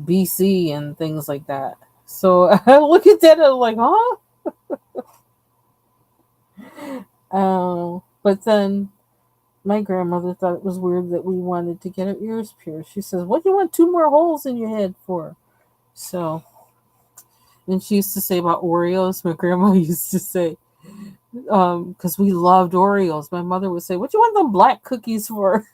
BC and things like that. So I look at that and I'm like, huh? But then my grandmother thought it was weird that we wanted to get our ears pierced. She says, "What do you want two more holes in your head for?" So, and she used to say about Oreos. My grandma used to say, because we loved Oreos. My mother would say, "What do you want them black cookies for?"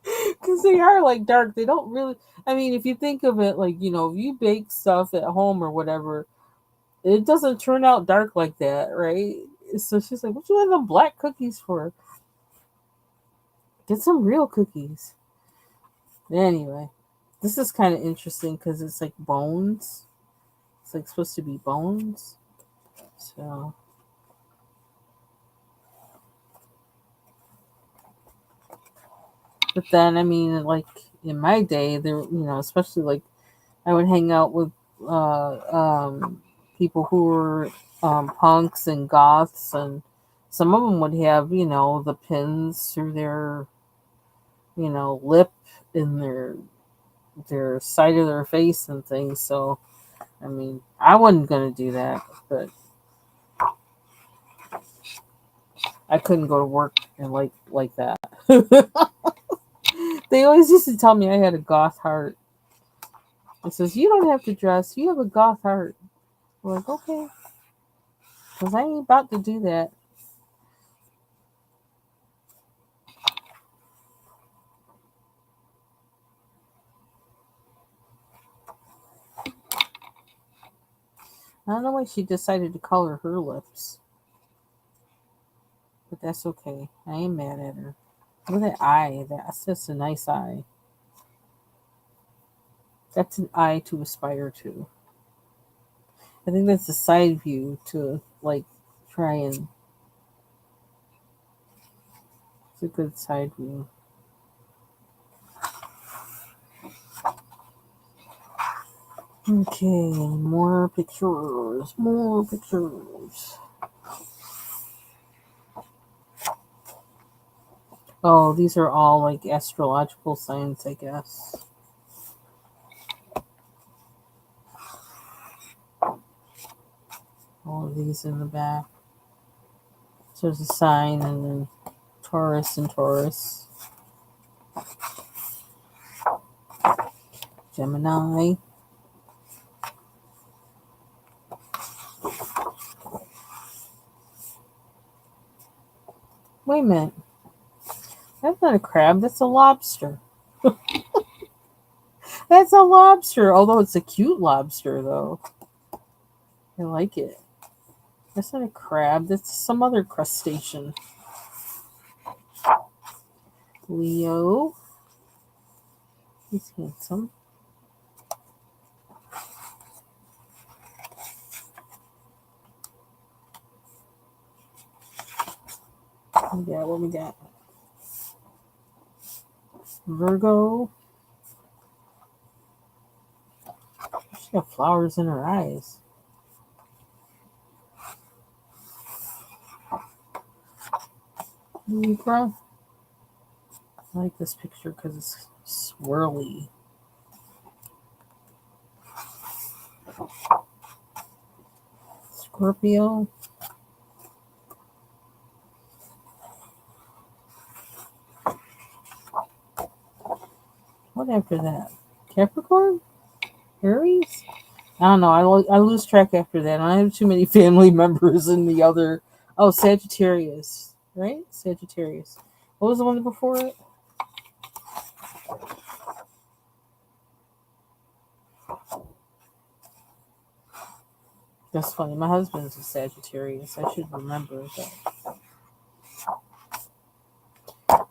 Because they are like dark. They don't really. I mean, if you think of it, like if you bake stuff at home or whatever, it doesn't turn out dark like that, right? So she's like, "What you want them black cookies for? Get some real cookies." Anyway, this is kind of interesting because it's like bones. It's like supposed to be bones. So, but then I mean, like in my day, there, especially like I would hang out with people who were punks and goths, and some of them would have the pins through their lip in their side of their face and things. So I mean, I wasn't gonna do that, but I couldn't go to work and like that. They always used to tell me I had a goth heart. It says you don't have to dress; you have a goth heart. I'm like, okay, because I ain't about to do that. I don't know why she decided to color her lips, but that's okay. I ain't mad at her. Look at that eye. That's just a nice eye. That's an eye to aspire to. I think that's a side view to like try and. It's a good side view. Okay, more pictures. More pictures. Oh, these are all like astrological signs, I guess. All of these in the back. So there's a sign and then Taurus and Taurus. Gemini. Wait a minute. That's not a crab, that's a lobster. That's a lobster, although it's a cute lobster, though. I like it. That's not a crab. That's some other crustacean. Leo. He's handsome. What we got? Virgo. She got flowers in her eyes. Libra. I like this picture because it's swirly. Scorpio. What after that? Capricorn? Aries? I don't know. I lose track after that. I have too many family members in the other. Oh, Sagittarius. Right? Sagittarius. What was the one before it? That's funny. My husband's a Sagittarius. I should remember that.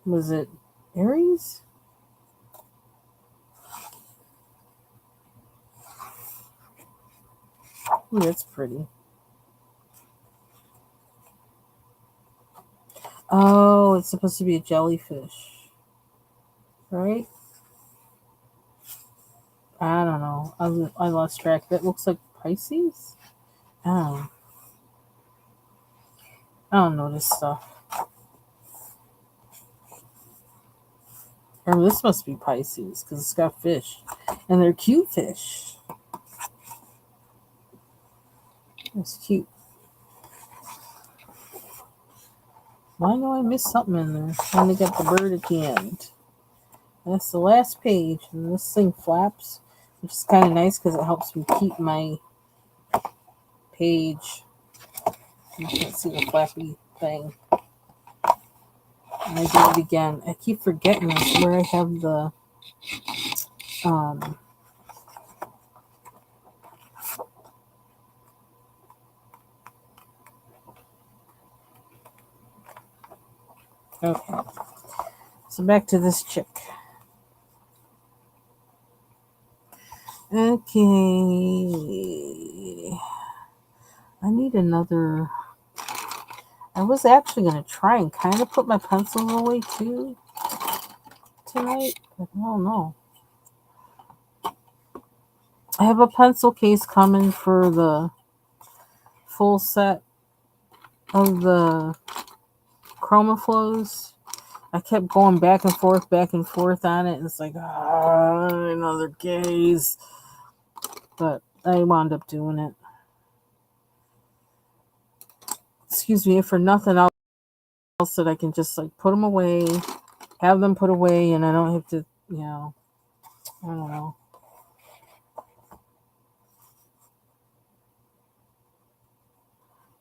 Was it Aries? Ooh, that's pretty. Oh, it's supposed to be a jellyfish. Right? I don't know. I lost track. That looks like Pisces? Oh, I don't know this stuff. Or this must be Pisces because it's got fish. And they're cute fish. It's cute. Why do I miss something in there? And they got the bird at the end. And that's the last page. And this thing flaps, which is kind of nice because it helps me keep my page. You can't see the flappy thing. And I did it again. I keep forgetting this where I have the okay. So back to this chick. Okay. I need another. I was actually going to try and kind of put my pencils away too tonight, but I don't know. I have a pencil case coming for the full set of the ChromaFlows. I kept going back and forth on it, and it's like, another case. But I wound up doing it. Excuse me, for nothing else that I can just like put them away, have them put away, and I don't have to, I don't know.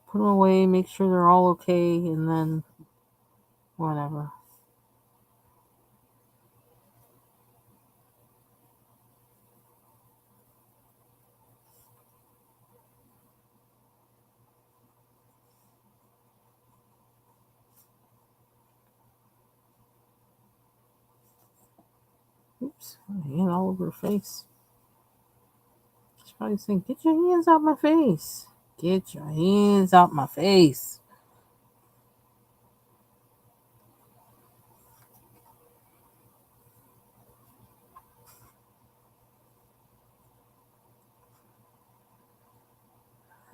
Put them away, make sure they're all okay, and then whatever. Oops, hand all over her face. She's probably saying, "Get your hands out my face. Get your hands out my face."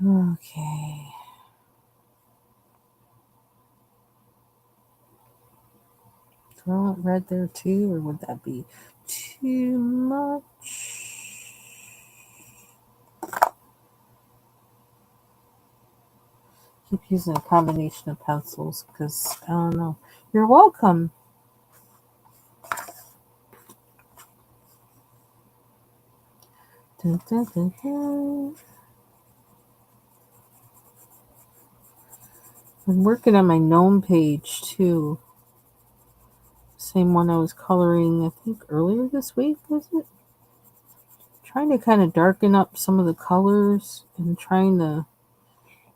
Okay. Throw it red there too, or would that be too much? Keep using a combination of pencils because I don't know. You're welcome. Dun, dun, dun, dun. I'm working on my gnome page too. Same one I was coloring, I think earlier this week, was it? trying to kind of darken up some of the colors and trying to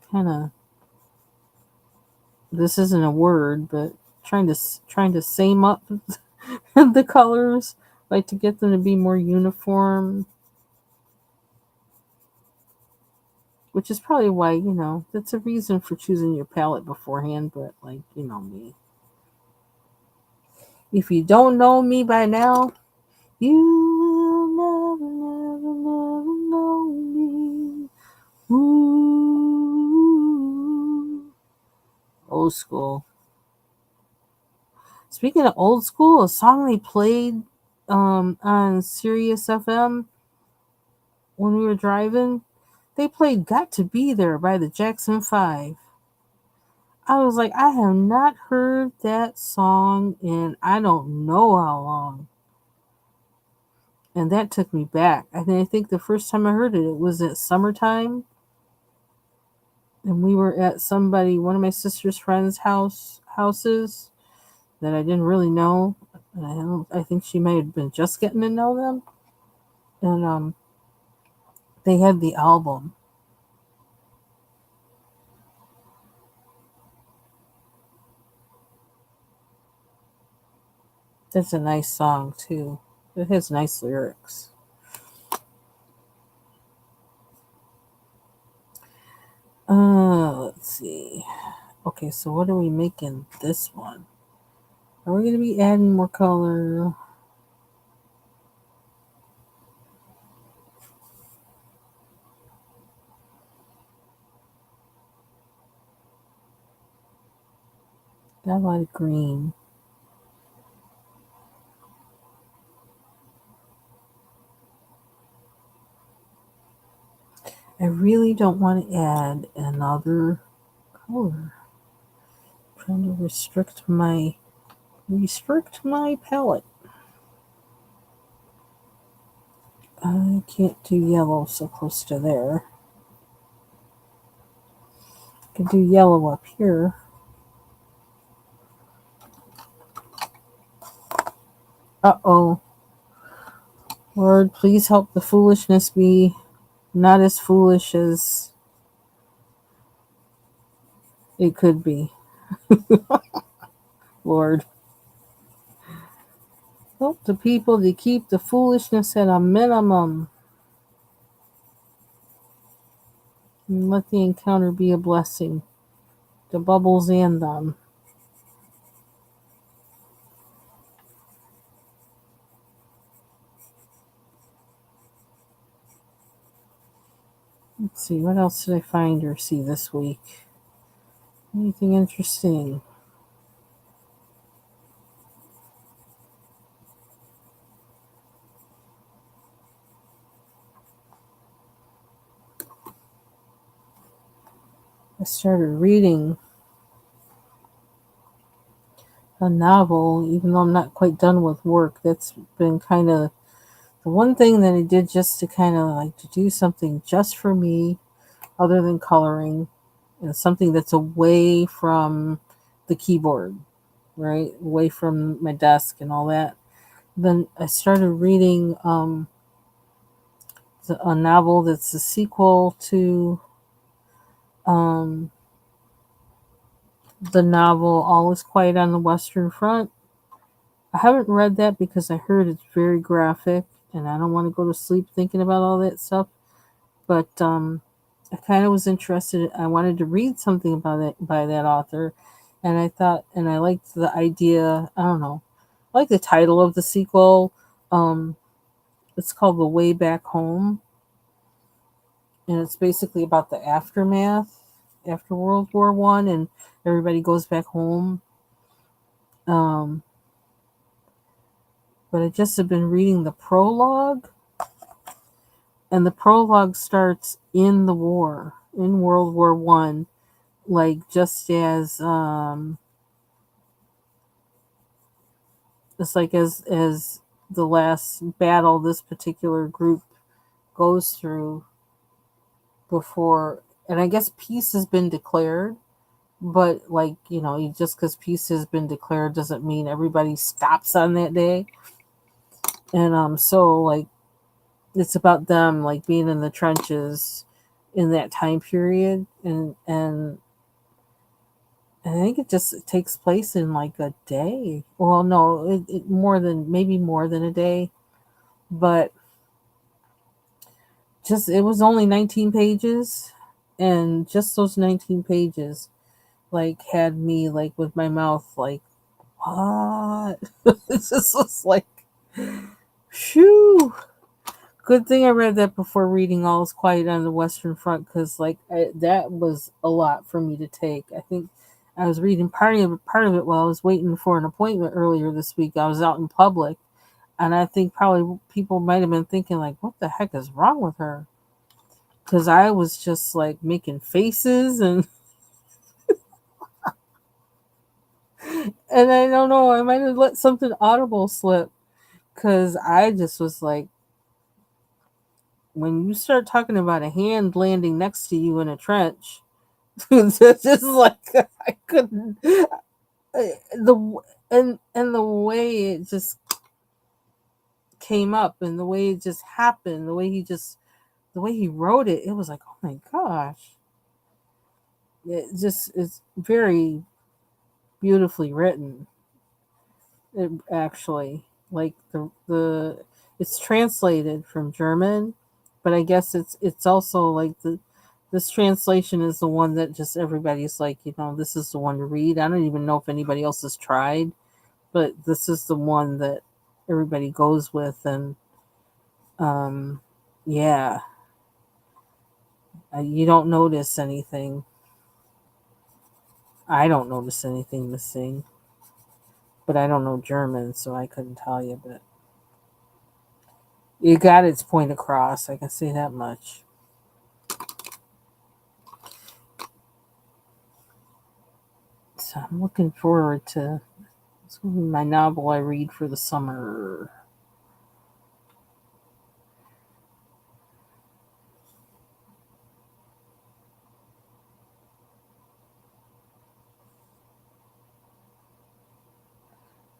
kind of, this isn't a word, but trying to same up the colors, like to get them to be more uniform, which is probably why, that's a reason for choosing your palette beforehand. But like, me, if you don't know me by now, you will never, never, never know me. Ooh. Old school. Speaking of old school, a song they played on Sirius FM when we were driving, they played Got to Be There by the Jackson 5. I was like, I have not heard that song in I don't know how long. And that took me back. I think the first time I heard it, it was at summertime. And we were at one of my sister's friends' houses that I didn't really know. I think she may have been just getting to know them. And they had the album. That's a nice song too. It has nice lyrics. Let's see. Okay, so what are we making this one? Are we going to be adding more color? Got a lot of green. I really don't want to add another color. I'm trying to restrict my palette. I can't do yellow so close to there. I can do yellow up here. Uh-oh. Lord, please help the foolishness be not as foolish as it could be. Lord. Help the people to keep the foolishness at a minimum. And let the encounter be a blessing. The bubbles and them. Let's see, what else did I find or see this week? Anything interesting? I started reading a novel, even though I'm not quite done with work. That's been kind of the one thing that I did just to kind of like to do something just for me, other than coloring, and something that's away from the keyboard, right? Away from my desk and all that. Then I started reading a novel that's a sequel to um, the novel All Is Quiet on the Western Front. I haven't read that because I heard it's very graphic and I don't want to go to sleep thinking about all that stuff. But I kind of was interested. I wanted to read something about it by that author. And I thought, and I liked the idea, I don't know, I like the title of the sequel. Um, it's called The Way Back Home. And it's basically about the aftermath after World War One, and everybody goes back home. Um, but I just have been reading the prologue, and the prologue starts in the war, in World War One, like just as it's like as the last battle this particular group goes through before, and I guess peace has been declared. But like, just because peace has been declared doesn't mean everybody stops on that day. And so like It's about them like being in the trenches in that time period, and I think it just takes place in like a day. Well, no, it more than maybe more than a day, but just it was only 19 pages, and just those 19 pages like had me like with my mouth like what? It just was like, shoo. Good thing I read that before reading All Is Quiet on the Western Front, because that was a lot for me to take. I think I was reading part of it while I was waiting for an appointment earlier this week. I was out in public, and I think probably people might have been thinking like, "What the heck is wrong with her?" Because I was just like making faces and I don't know. I might have let something audible slip because I just was like, when you start talking about a hand landing next to you in a trench, it's just like I couldn't the and the way it just came up and the way it just happened, the way he wrote it, it was like, oh my gosh, it just it's very beautifully written. It actually like the it's translated from German, but I guess it's also like the this translation is the one that just everybody's like, this is the one to read. I don't even know if anybody else has tried, but this is the one that everybody goes with, and um, yeah, you don't notice anything. I don't notice anything missing, but I don't know German, so I couldn't tell you. But it got its point across. I can say that much. So I'm looking forward to it's gonna be my novel I read for the summer.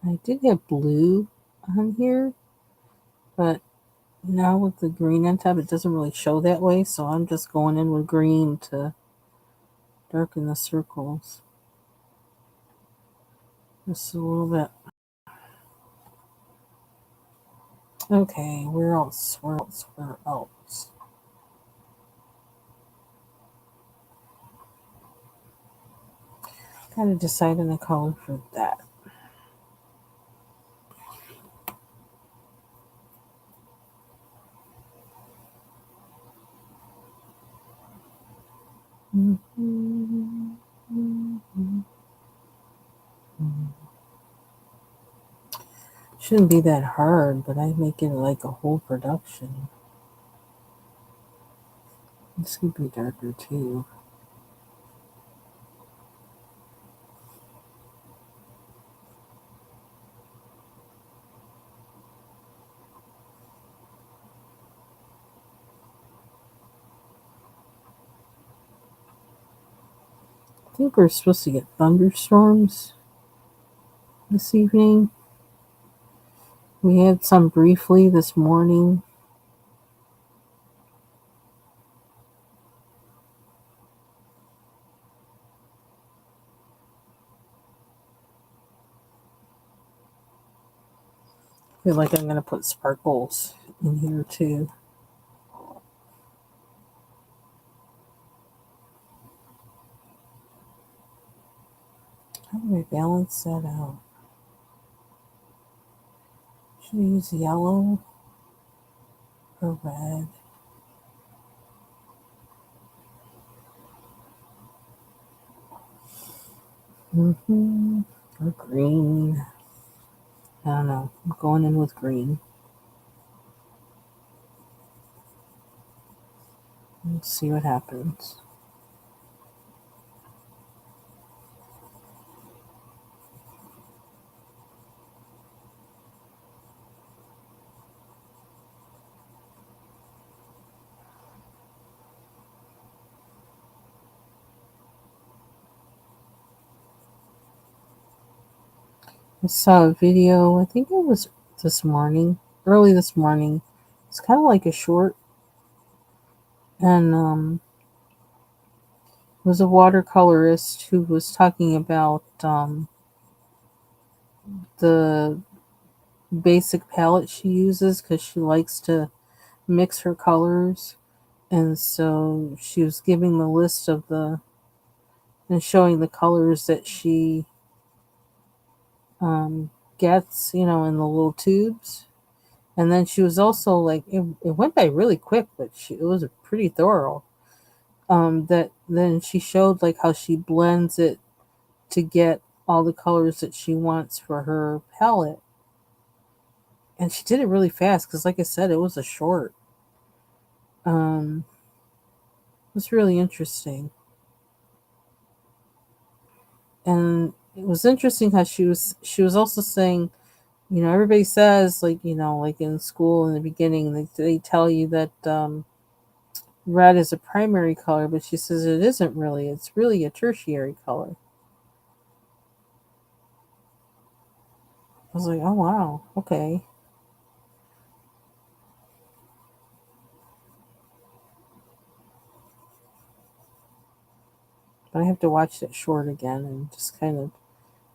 I did have blue on here, but now with the green on top, it doesn't really show that way. So I'm just going in with green to darken the circles just a little bit. Okay, where else? Where else? Where else? Gotta decide on the color for that. Shouldn't be that hard, but I make it like a whole production. This could be darker too. I think we're supposed to get thunderstorms this evening. We had some briefly this morning. I feel like I'm gonna put sparkles in here too. How do I balance that out? Should I use yellow or red? Or green? I don't know. I'm going in with green. Let's see what happens. I saw a video, I think it was this morning, early this morning, It's kind of like a short, and it was a watercolorist who was talking about the basic palette she uses because she likes to mix her colors. And so she was giving the list of the and showing the colors that she um, gets, in the little tubes. And then she was also like, it went by really quick, but it was pretty thorough. That then she showed like how she blends it to get all the colors that she wants for her palette. And she did it really fast because, like I said, it was a short. Um, it was really interesting. And it was interesting how she was also saying, everybody says, like, like in school in the beginning, they tell you that red is a primary color, but she says it isn't really. It's really a tertiary color. I was like, oh wow, okay. But I have to watch that short again and just kind of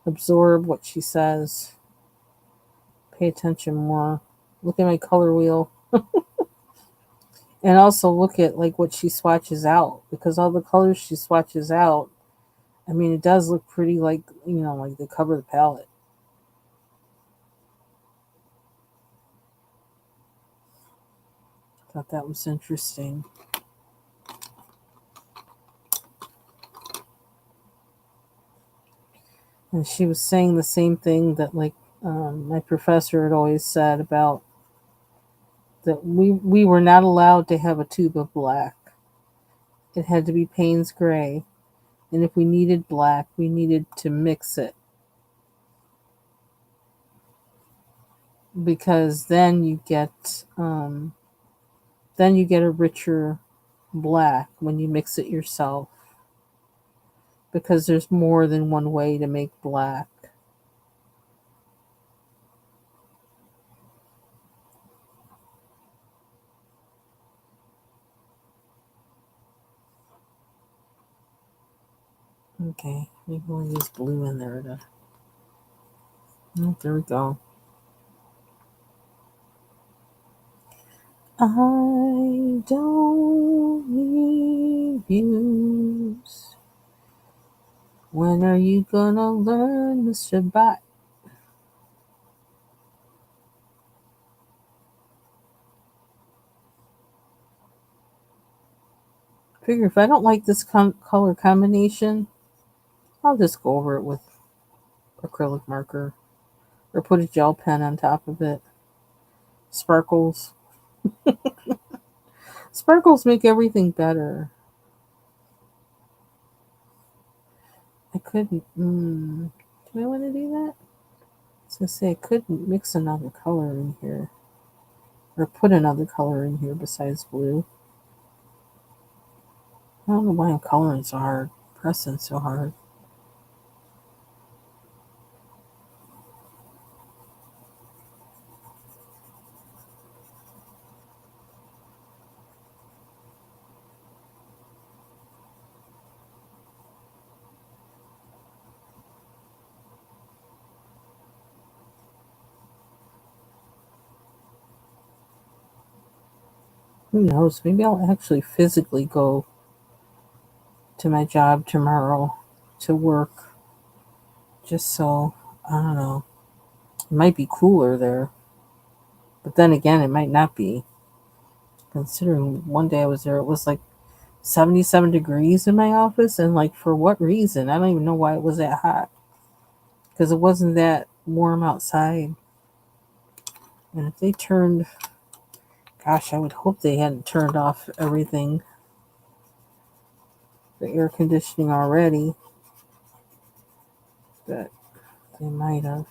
absorb what she says, pay attention more, look at my color wheel, and also look at like what she swatches out, because all the colors she swatches out, I mean, it does look pretty like, like they cover the palette. Thought that was interesting. And she was saying the same thing that, like, my professor had always said about that we were not allowed to have a tube of black. It had to be Payne's gray, and if we needed black, we needed to mix it, because then you get a richer black when you mix it yourself, because there's more than one way to make black. Okay, maybe we'll use blue in there to. Oh, there we go. I don't need views. When are you gonna learn the Shabbat? Figure if I don't like this color combination, I'll just go over it with acrylic marker or put a gel pen on top of it. Sparkles. Sparkles make everything better. I couldn't. Do I want to do that? I was gonna say I couldn't mix another color in here or put another color in here besides blue. I don't know why I'm coloring so hard, pressing so hard. Who knows? Maybe I'll actually physically go to my job tomorrow to work, just so, I don't know. It might be cooler there, but then again, it might not be. Considering one day I was there, it was like 77 degrees in my office, and like for what reason? I don't even know why it was that hot, because it wasn't that warm outside. And if they turned, gosh, I would hope they hadn't turned off everything, the air conditioning already, but they might have.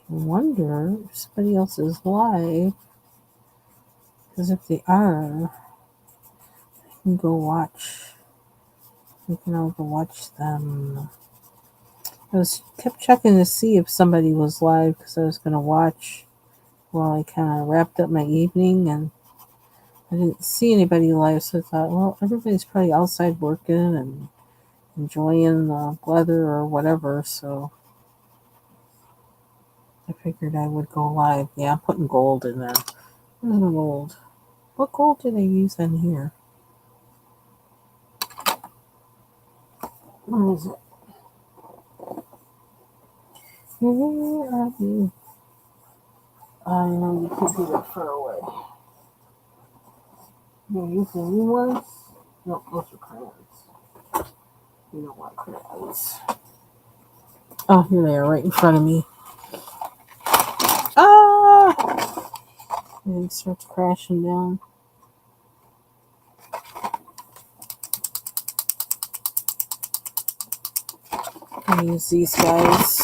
I wonder if somebody else is live, because if they are, and go watch. We can all go watch them. I kept checking to see if somebody was live because I was gonna watch while I kind of wrapped up my evening, and I didn't see anybody live. So I thought, well, everybody's probably outside working and enjoying the weather or whatever. So I figured I would go live. Yeah, I'm putting gold in there. Where's the gold? What gold did I use in here? Where is it? Where are you? I know you can't be that far away. You're using new ones? No, those are crayons. You don't want crayons. Oh, here they are, right in front of me. Ah! And it starts crashing down. I use these guys.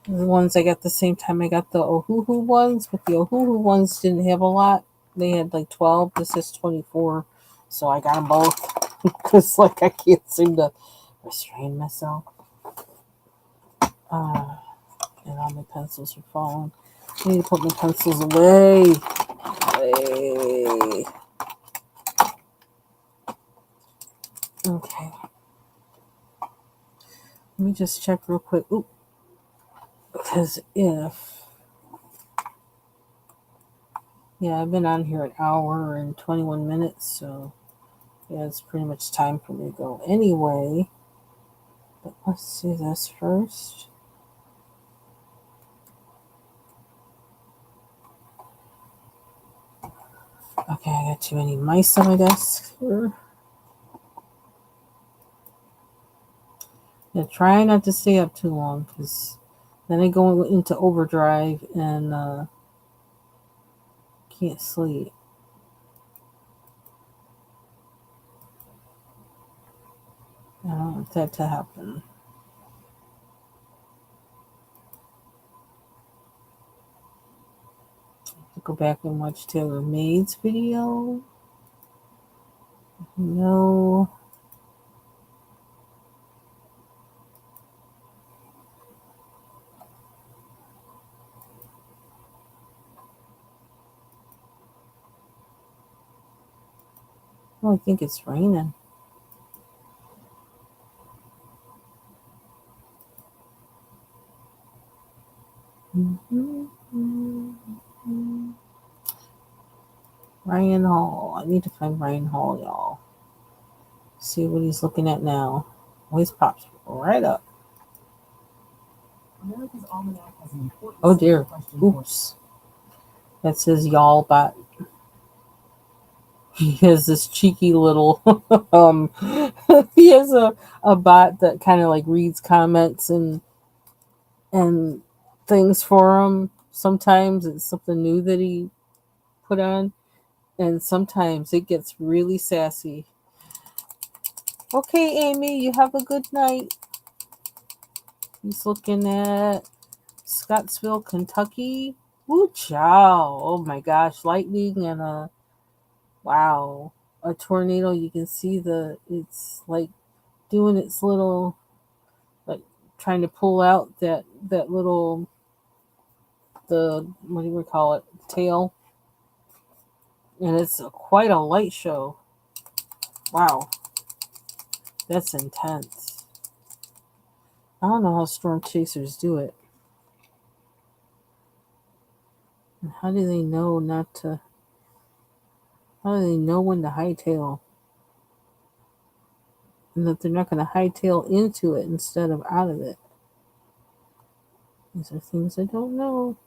The ones I got the same time I got the Ohuhu ones, but the Ohuhu ones didn't have a lot. They had like 12. This is 24. So I got them both. Because, like, I can't seem to restrain myself. And all my pencils are falling. I need to put my pencils away. Okay. Let me just check real quick. Oop. Because I've been on here an hour and 21 minutes, so yeah, it's pretty much time for me to go anyway. But let's do this first. Okay, I got too many mice on my desk here. Yeah, try not to stay up too long, because then I go into overdrive and can't sleep. I don't want that to happen. Go back and watch Taylor Made's video. No. Oh, I think it's raining. Ryan Hall. I need to find Ryan Hall, y'all. See what he's looking at now. Always pops right up. Oh dear. Oops. That says y'all bot. He has this cheeky little he has a bot that kind of like reads comments and things for him. Sometimes it's something new that he put on, and sometimes it gets really sassy. Okay, Amy, you have a good night. He's looking at Scottsville, Kentucky. Woo chow. Oh my gosh, lightning and a tornado. You can see it's like doing its little, like trying to pull out that little, what do we call it, tail. And it's quite a light show. Wow. That's intense. I don't know how storm chasers do it. How do they know how do they know when to hightail? And that they're not going to hightail into it instead of out of it? These are things I don't know.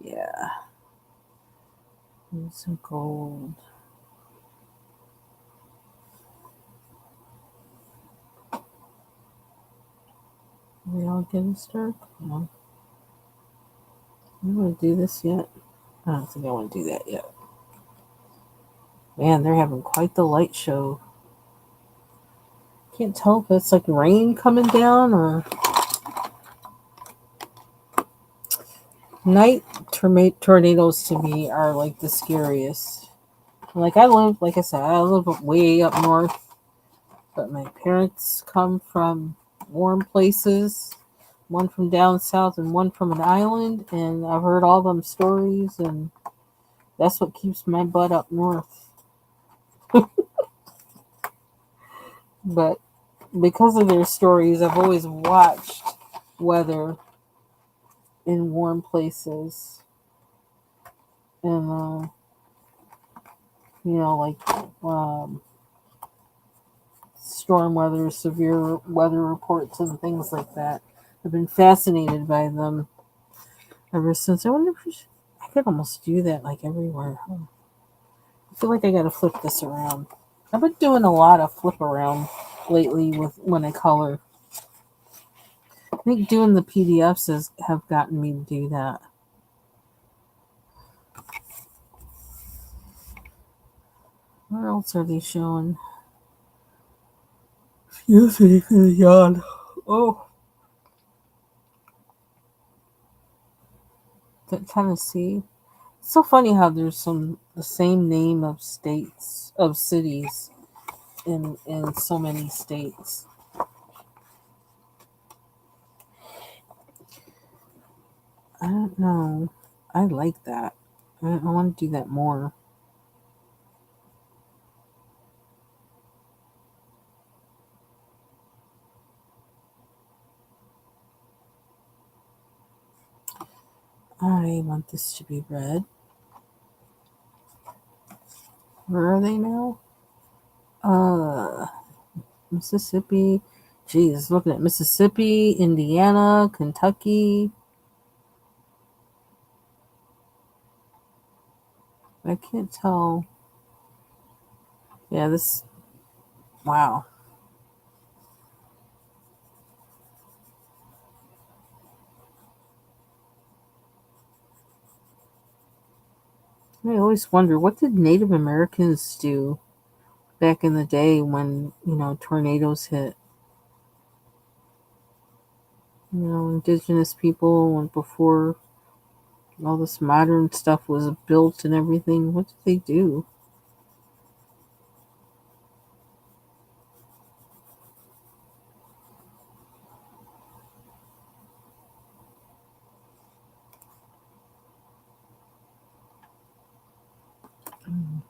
Yeah. Need some gold. We all getting started? No. I don't want to do this yet. I don't think I want to do that yet. Man, they're having quite the light show. Can't tell if it's like rain coming down or night tornadoes to me are like the scariest. Like I said, I live way up north, but my parents come from warm places. One from down south and one from an island, and I've heard all them stories, and that's what keeps my butt up north. But because of their stories, I've always watched weather in warm places, and like um, storm weather, severe weather reports, and things like that. I've been fascinated by them ever since. I wonder if I could almost do that like everywhere. I feel like I got to flip this around. I've been doing a lot of flip around lately with when I color. I think doing the PDFs have gotten me to do that. What else are they showing? Excuse me, yawn. Oh, Tennessee. It's so funny how there's the same name of states of cities in so many states. I don't know. I like that. I want to do that more. I want this to be red. Where are they now? Mississippi. Jeez, looking at Mississippi, Indiana, Kentucky. I can't tell. Yeah, this. Wow. I always wonder, what did Native Americans do back in the day when, tornadoes hit? Indigenous people, and before all this modern stuff was built and everything, what did they do?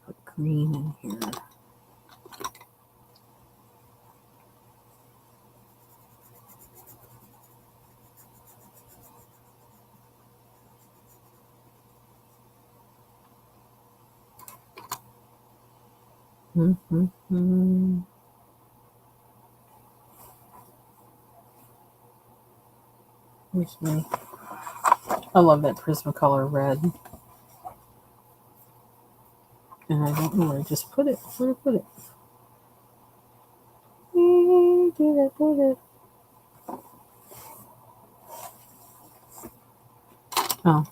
Put green in here. Mm-hmm. Here's me. I love that Prismacolor red. And I don't know where I just put it. Where did I put it? Where did I put it? Oh.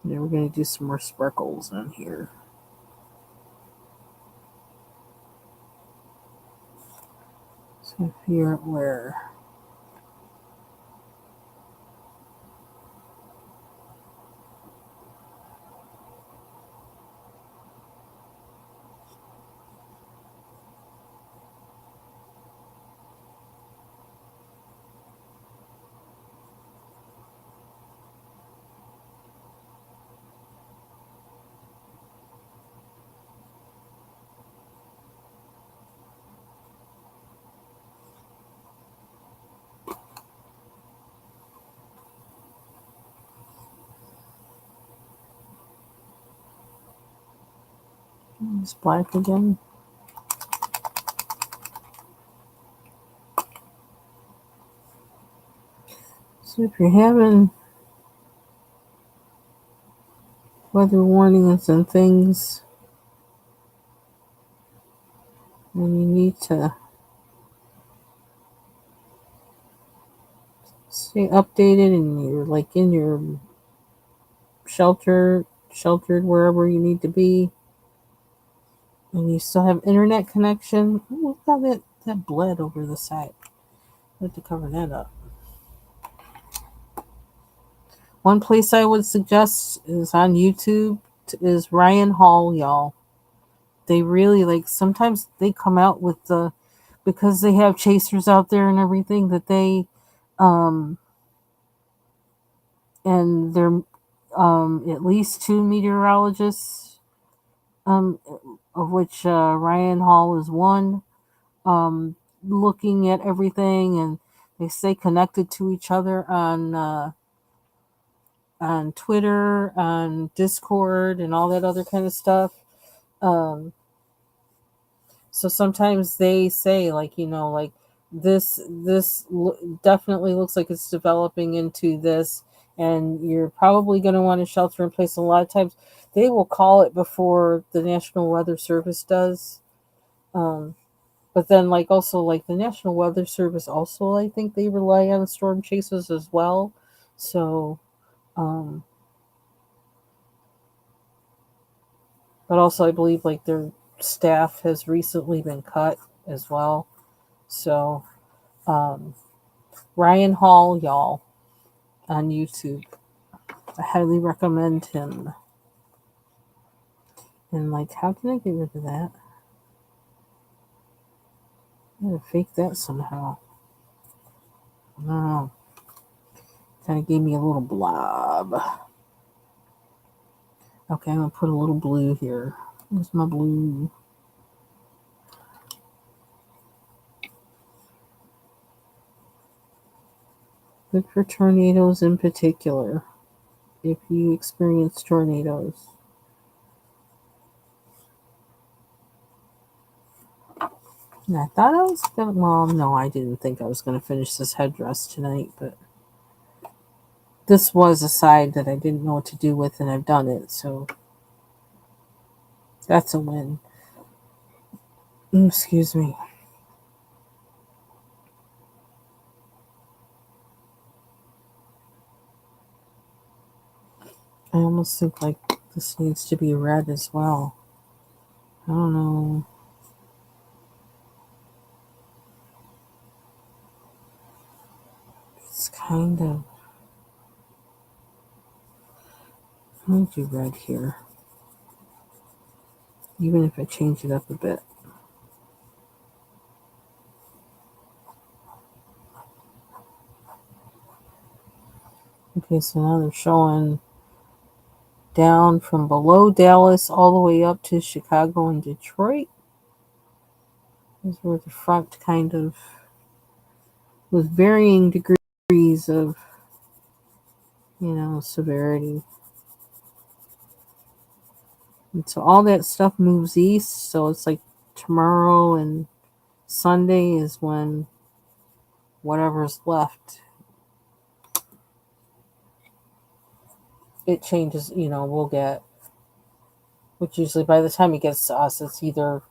Yeah, we're going to do some more sparkles on here. So figure out where. It's black again. So if you're having weather warnings and things, and you need to stay updated and you're like in your sheltered wherever you need to be, and you still have internet connection. Oh, look how that bled over the side. I have to cover that up. One place I would suggest is on YouTube is Ryan Hall, y'all. They really like sometimes they come out with because they have chasers out there and everything that they um and they're at least two meteorologists, um of which Ryan Hall is one, um looking at everything, and they stay connected to each other on Twitter, on Discord, and all that other kind of stuff. Um, so sometimes they say, like, like definitely looks like it's developing into this, and you're probably going to want to shelter in place. A lot of times they will call it before the National Weather Service does. Um, but then, like, also, like, the National Weather Service also, I think they rely on storm chasers as well. So, um, but also I believe like their staff has recently been cut as well. So um, Ryan Hall, y'all, on YouTube, I highly recommend him. And like, how can I get rid of that? I gotta fake that somehow. I don't know. Kind of gave me a little blob. Okay, I'm gonna put a little blue here. Where's my blue? Good for tornadoes in particular. If you experience tornadoes. And I thought I was gonna. Well, no, I didn't think I was gonna finish this headdress tonight, but this was a side that I didn't know what to do with, and I've done it, so that's a win. Excuse me. I almost think like this needs to be red as well. I don't know. It's kind of. I'm gonna do red here, even if I change it up a bit. Okay, so now they're showing down from below Dallas all the way up to Chicago and Detroit. These were the front kind of with varying degrees of, severity. And so all that stuff moves east. So it's like tomorrow and Sunday is when whatever's left, it changes. We'll get, which usually by the time it gets to us, it's either,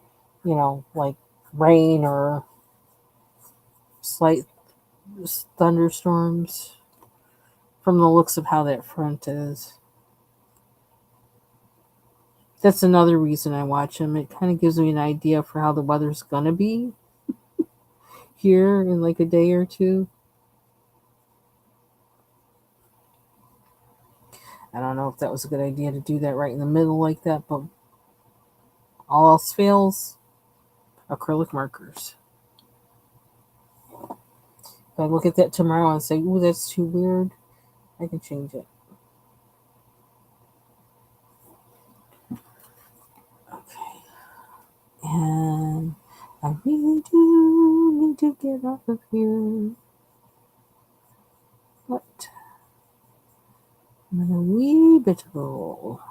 like rain or slight thunderstorms from the looks of how that front is. That's another reason I watch them. It kind of gives me an idea for how the weather's gonna be here in like a day or two. I don't know if that was a good idea to do that right in the middle like that, but all else fails, acrylic markers. If I look at that tomorrow and say, ooh, that's too weird, I can change it. Okay. And I really do need to get off of here. But I'm in a wee bit of a roll.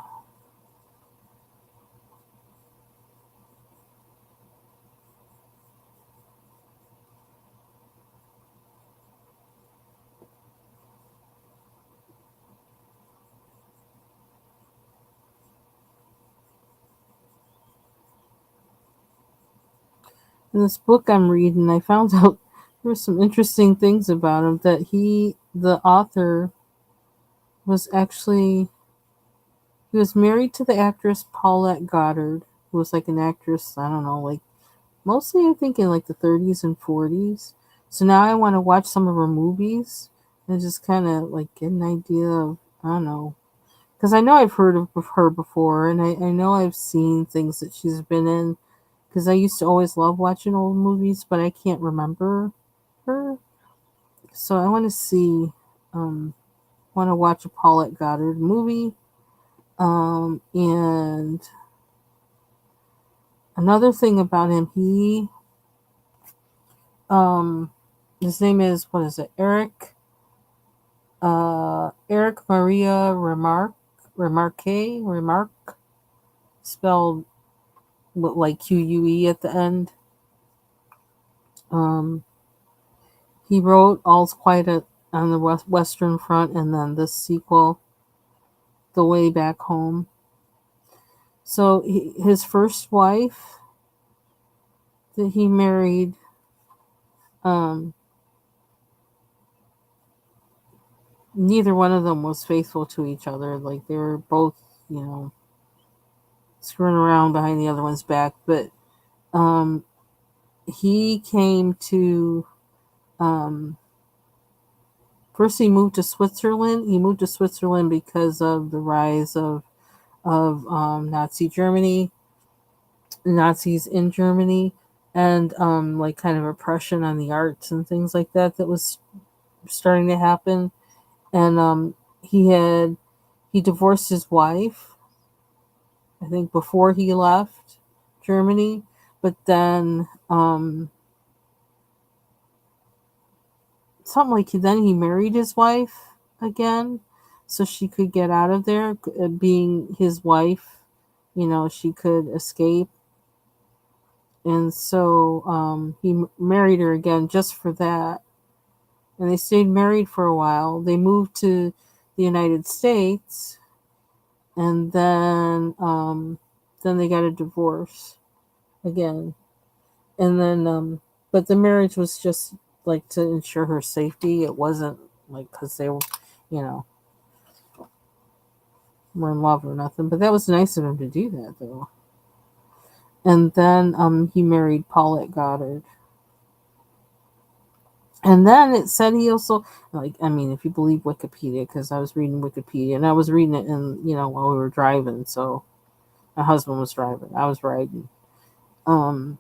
In this book I'm reading, I found out there were some interesting things about him. That the author, was actually he was married to the actress Paulette Goddard, who was like an actress. I don't know, like mostly I think in like the 30s and 40s. So now I want to watch some of her movies and just kind of like get an idea of, I don't know, because I know I've heard of her before, and I know I've seen things that she's been in. Because I used to always love watching old movies, but I can't remember her. So I want to want to watch a Paulette Goddard movie. And another thing about him, um, his name is, what is it, Eric Maria Remarque, spelled with like QUE at the end. Um, he wrote All's Quiet on the Western Front, and then this sequel, The Way Back Home. So his first wife that he married, um, neither one of them was faithful to each other. Like they were both, you know, screwing around behind the other one's back. But um, he came to um, first he moved to Switzerland. He moved to Switzerland because of the rise of Nazi Germany, Nazis in Germany, and like kind of oppression on the arts and things like that that was starting to happen. And he divorced his wife, I think, before he left Germany, but then something like then he married his wife again so she could get out of there. Being his wife, you know, she could escape. And so he married her again just for that. And they stayed married for a while. They moved to the United States, and then they got a divorce again. And then but the marriage was just like to ensure her safety. It wasn't like because they were, you know, were in love or nothing. But that was nice of him to do that, though. And then he married Paulette Goddard. And then it said he also, like, I mean, if you believe Wikipedia, because I was reading Wikipedia, and I was reading it while we were driving. So my husband was driving, I was riding. Um,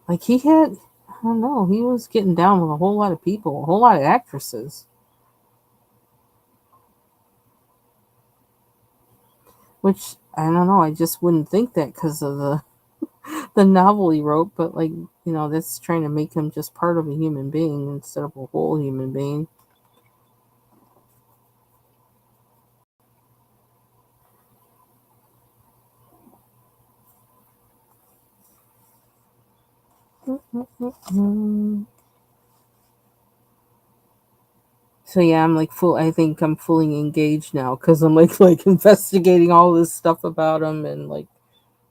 like he had, I don't know, he was getting down with a whole lot of people, a whole lot of actresses, which I don't know. I just wouldn't think that because of the novel he wrote, but like, that's trying to make him just part of a human being instead of a whole human being. So yeah, I'm like full. I think I'm fully engaged now because I'm like investigating all this stuff about him and like,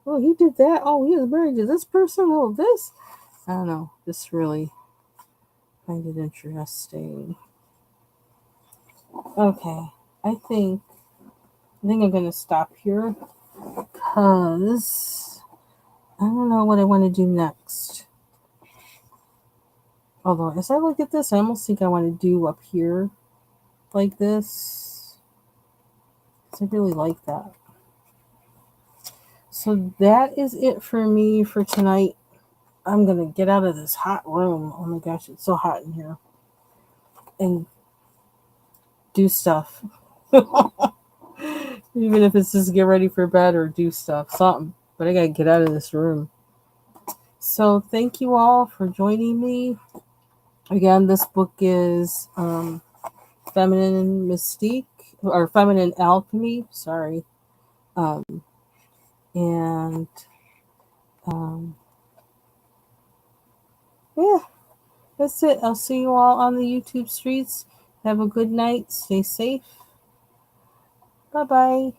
oh, he did that. Oh, he was married to this person. Oh, this. I don't know. Just really find it interesting. Okay, I think I'm gonna stop here because I don't know what I want to do next. Although, as I look at this, I almost think I want to do up here like this. 'Cause I really like that. So that is it for me for tonight. I'm gonna get out of this hot room. Oh my gosh, it's so hot in here. And do stuff. Even if it's just get ready for bed or do stuff, something. But I gotta get out of this room. So thank you all for joining me. Again, this book is Feminine Mystique or Feminine Alchemy. Sorry. Um, and um, yeah, that's it. I'll see you all on the YouTube streets. Have a good night. Stay safe. Bye bye.